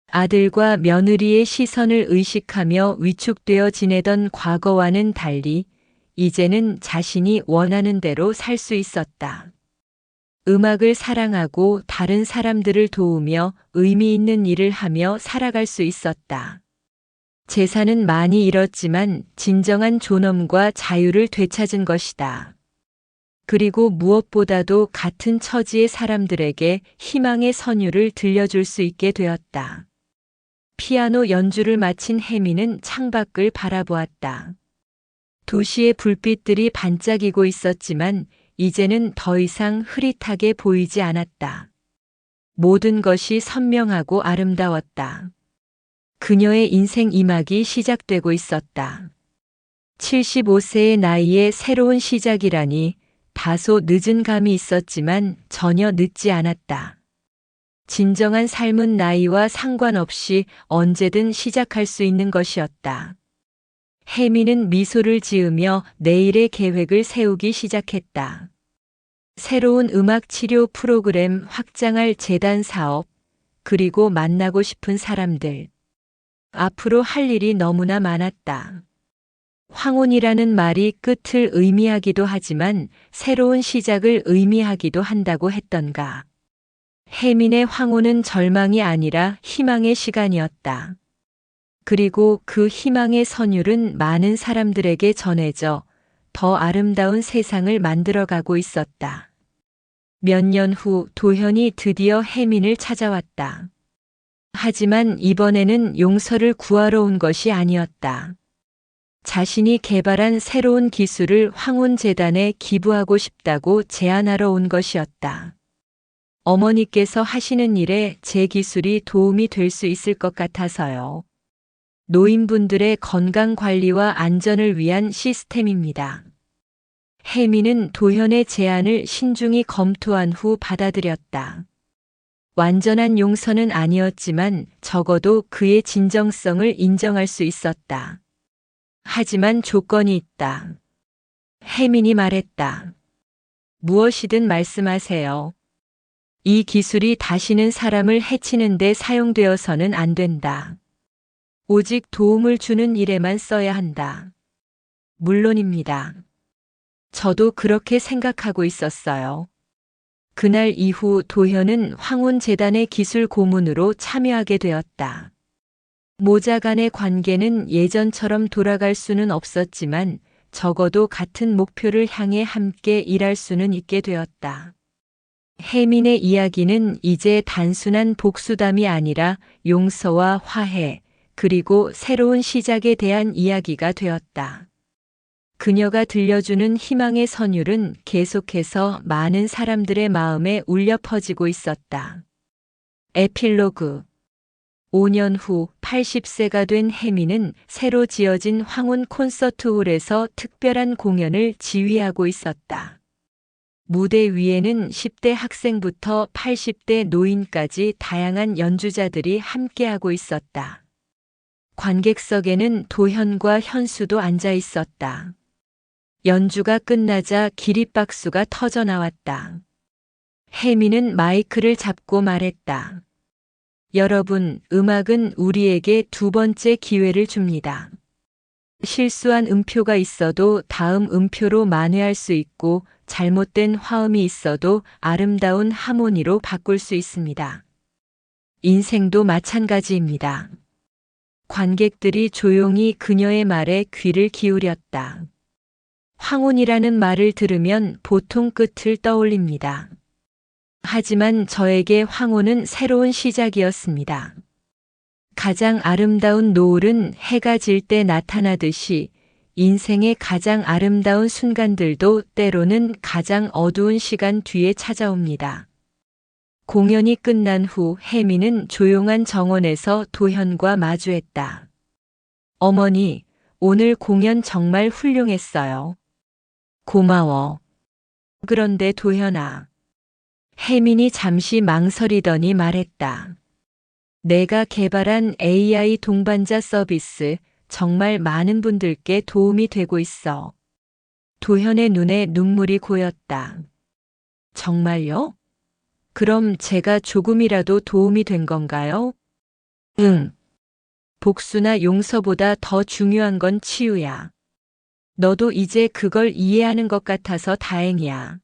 아들과 며느리의 시선을 의식하며 위축되어 지내던 과거와는 달리 이제는 자신이 원하는 대로 살 수 있었다. 음악을 사랑하고 다른 사람들을 도우며 의미 있는 일을 하며 살아갈 수 있었다. 재산은 많이 잃었지만 진정한 존엄과 자유를 되찾은 것이다. 그리고 무엇보다도 같은 처지의 사람들에게 희망의 선율을 들려줄 수 있게 되었다. 피아노 연주를 마친 혜미는 창밖을 바라보았다. 도시의 불빛들이 반짝이고 있었지만 이제는 더 이상 흐릿하게 보이지 않았다. 모든 것이 선명하고 아름다웠다. 그녀의 인생 2막이 시작되고 있었다. 75세의 나이에 새로운 시작이라니 다소 늦은 감이 있었지만 전혀 늦지 않았다. 진정한 삶은 나이와 상관없이 언제든 시작할 수 있는 것이었다. 혜미는 미소를 지으며 내일의 계획을 세우기 시작했다. 새로운 음악 치료 프로그램 확장할 재단 사업, 그리고 만나고 싶은 사람들. 앞으로 할 일이 너무나 많았다. 황혼이라는 말이 끝을 의미하기도 하지만 새로운 시작을 의미하기도 한다고 했던가. 혜민의 황혼은 절망이 아니라 희망의 시간이었다. 그리고 그 희망의 선율은 많은 사람들에게 전해져 더 아름다운 세상을 만들어가고 있었다. 몇 년 후 도현이 드디어 혜민을 찾아왔다. 하지만 이번에는 용서를 구하러 온 것이 아니었다. 자신이 개발한 새로운 기술을 황혼재단에 기부하고 싶다고 제안하러 온 것이었다. 어머니께서 하시는 일에 제 기술이 도움이 될 수 있을 것 같아서요. 노인분들의 건강 관리와 안전을 위한 시스템입니다. 혜미는 도현의 제안을 신중히 검토한 후 받아들였다. 완전한 용서는 아니었지만 적어도 그의 진정성을 인정할 수 있었다. 하지만 조건이 있다. 혜민이 말했다. 무엇이든 말씀하세요. 이 기술이 다시는 사람을 해치는 데 사용되어서는 안 된다. 오직 도움을 주는 일에만 써야 한다. 물론입니다. 저도 그렇게 생각하고 있었어요. 그날 이후 도현은 황혼재단의 기술 고문으로 참여하게 되었다. 모자 간의 관계는 예전처럼 돌아갈 수는 없었지만 적어도 같은 목표를 향해 함께 일할 수는 있게 되었다. 혜민의 이야기는 이제 단순한 복수담이 아니라 용서와 화해, 그리고 새로운 시작에 대한 이야기가 되었다. 그녀가 들려주는 희망의 선율은 계속해서 많은 사람들의 마음에 울려 퍼지고 있었다. 에필로그 5년 후 80세가 된 혜미는 새로 지어진 황혼 콘서트홀에서 특별한 공연을 지휘하고 있었다. 무대 위에는 10대 학생부터 80대 노인까지 다양한 연주자들이 함께하고 있었다. 관객석에는 도현과 현수도 앉아 있었다. 연주가 끝나자 기립박수가 터져 나왔다. 혜미는 마이크를 잡고 말했다. 여러분, 음악은 우리에게 두 번째 기회를 줍니다. 실수한 음표가 있어도 다음 음표로 만회할 수 있고 잘못된 화음이 있어도 아름다운 하모니로 바꿀 수 있습니다. 인생도 마찬가지입니다. 관객들이 조용히 그녀의 말에 귀를 기울였다. 황혼이라는 말을 들으면 보통 끝을 떠올립니다. 하지만 저에게 황혼은 새로운 시작이었습니다. 가장 아름다운 노을은 해가 질 때 나타나듯이 인생의 가장 아름다운 순간들도 때로는 가장 어두운 시간 뒤에 찾아옵니다. 공연이 끝난 후 혜미는 조용한 정원에서 도현과 마주했다. 어머니, 오늘 공연 정말 훌륭했어요. 고마워. 그런데 도현아. 혜민이 잠시 망설이더니 말했다. 내가 개발한 AI 동반자 서비스 정말 많은 분들께 도움이 되고 있어. 도현의 눈에 눈물이 고였다. 정말요? 그럼 제가 조금이라도 도움이 된 건가요? 응. 복수나 용서보다 더 중요한 건 치유야. 너도 이제 그걸 이해하는 것 같아서 다행이야.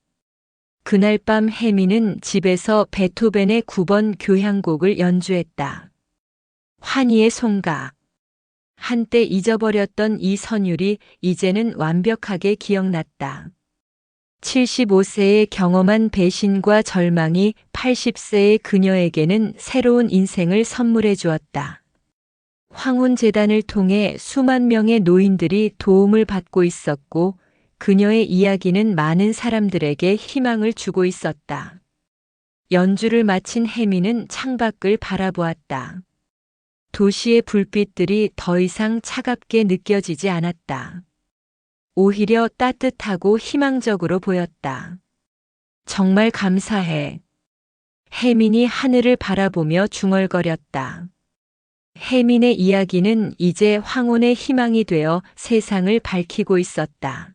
그날 밤 혜미는 집에서 베토벤의 9번 교향곡을 연주했다. 환희의 송가. 한때 잊어버렸던 이 선율이 이제는 완벽하게 기억났다. 75세에 경험한 배신과 절망이 80세의 그녀에게는 새로운 인생을 선물해 주었다. 황혼재단을 통해 수만 명의 노인들이 도움을 받고 있었고 그녀의 이야기는 많은 사람들에게 희망을 주고 있었다. 연주를 마친 혜미는 창밖을 바라보았다. 도시의 불빛들이 더 이상 차갑게 느껴지지 않았다. 오히려 따뜻하고 희망적으로 보였다. 정말 감사해. 혜민이 하늘을 바라보며 중얼거렸다. 혜민의 이야기는 이제 황혼의 희망이 되어 세상을 밝히고 있었다.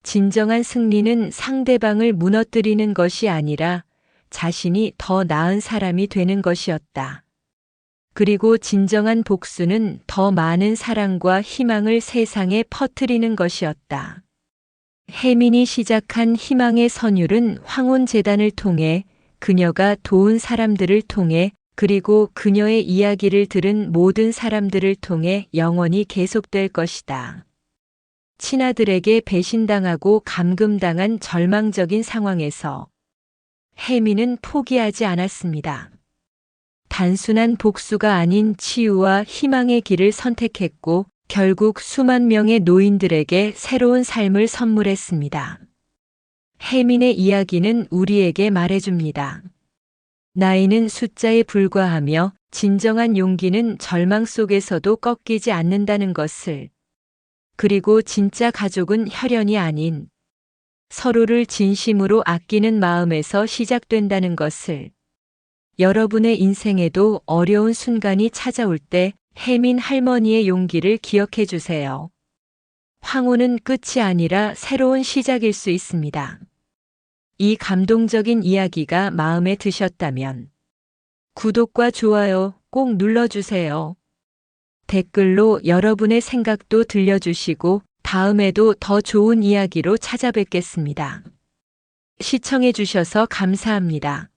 진정한 승리는 상대방을 무너뜨리는 것이 아니라 자신이 더 나은 사람이 되는 것이었다. 그리고 진정한 복수는 더 많은 사랑과 희망을 세상에 퍼뜨리는 것이었다. 혜민이 시작한 희망의 선율은 황혼재단을 통해 그녀가 도운 사람들을 통해 그리고 그녀의 이야기를 들은 모든 사람들을 통해 영원히 계속될 것이다. 친아들에게 배신당하고 감금당한 절망적인 상황에서 혜미는 포기하지 않았습니다. 단순한 복수가 아닌 치유와 희망의 길을 선택했고 결국 수만 명의 노인들에게 새로운 삶을 선물했습니다. 혜민의 이야기는 우리에게 말해줍니다. 나이는 숫자에 불과하며 진정한 용기는 절망 속에서도 꺾이지 않는다는 것을. 그리고 진짜 가족은 혈연이 아닌 서로를 진심으로 아끼는 마음에서 시작된다는 것을. 여러분의 인생에도 어려운 순간이 찾아올 때 혜민 할머니의 용기를 기억해 주세요. 황혼은 끝이 아니라 새로운 시작일 수 있습니다. 이 감동적인 이야기가 마음에 드셨다면 구독과 좋아요 꼭 눌러주세요. 댓글로 여러분의 생각도 들려주시고 다음에도 더 좋은 이야기로 찾아뵙겠습니다. 시청해 주셔서 감사합니다.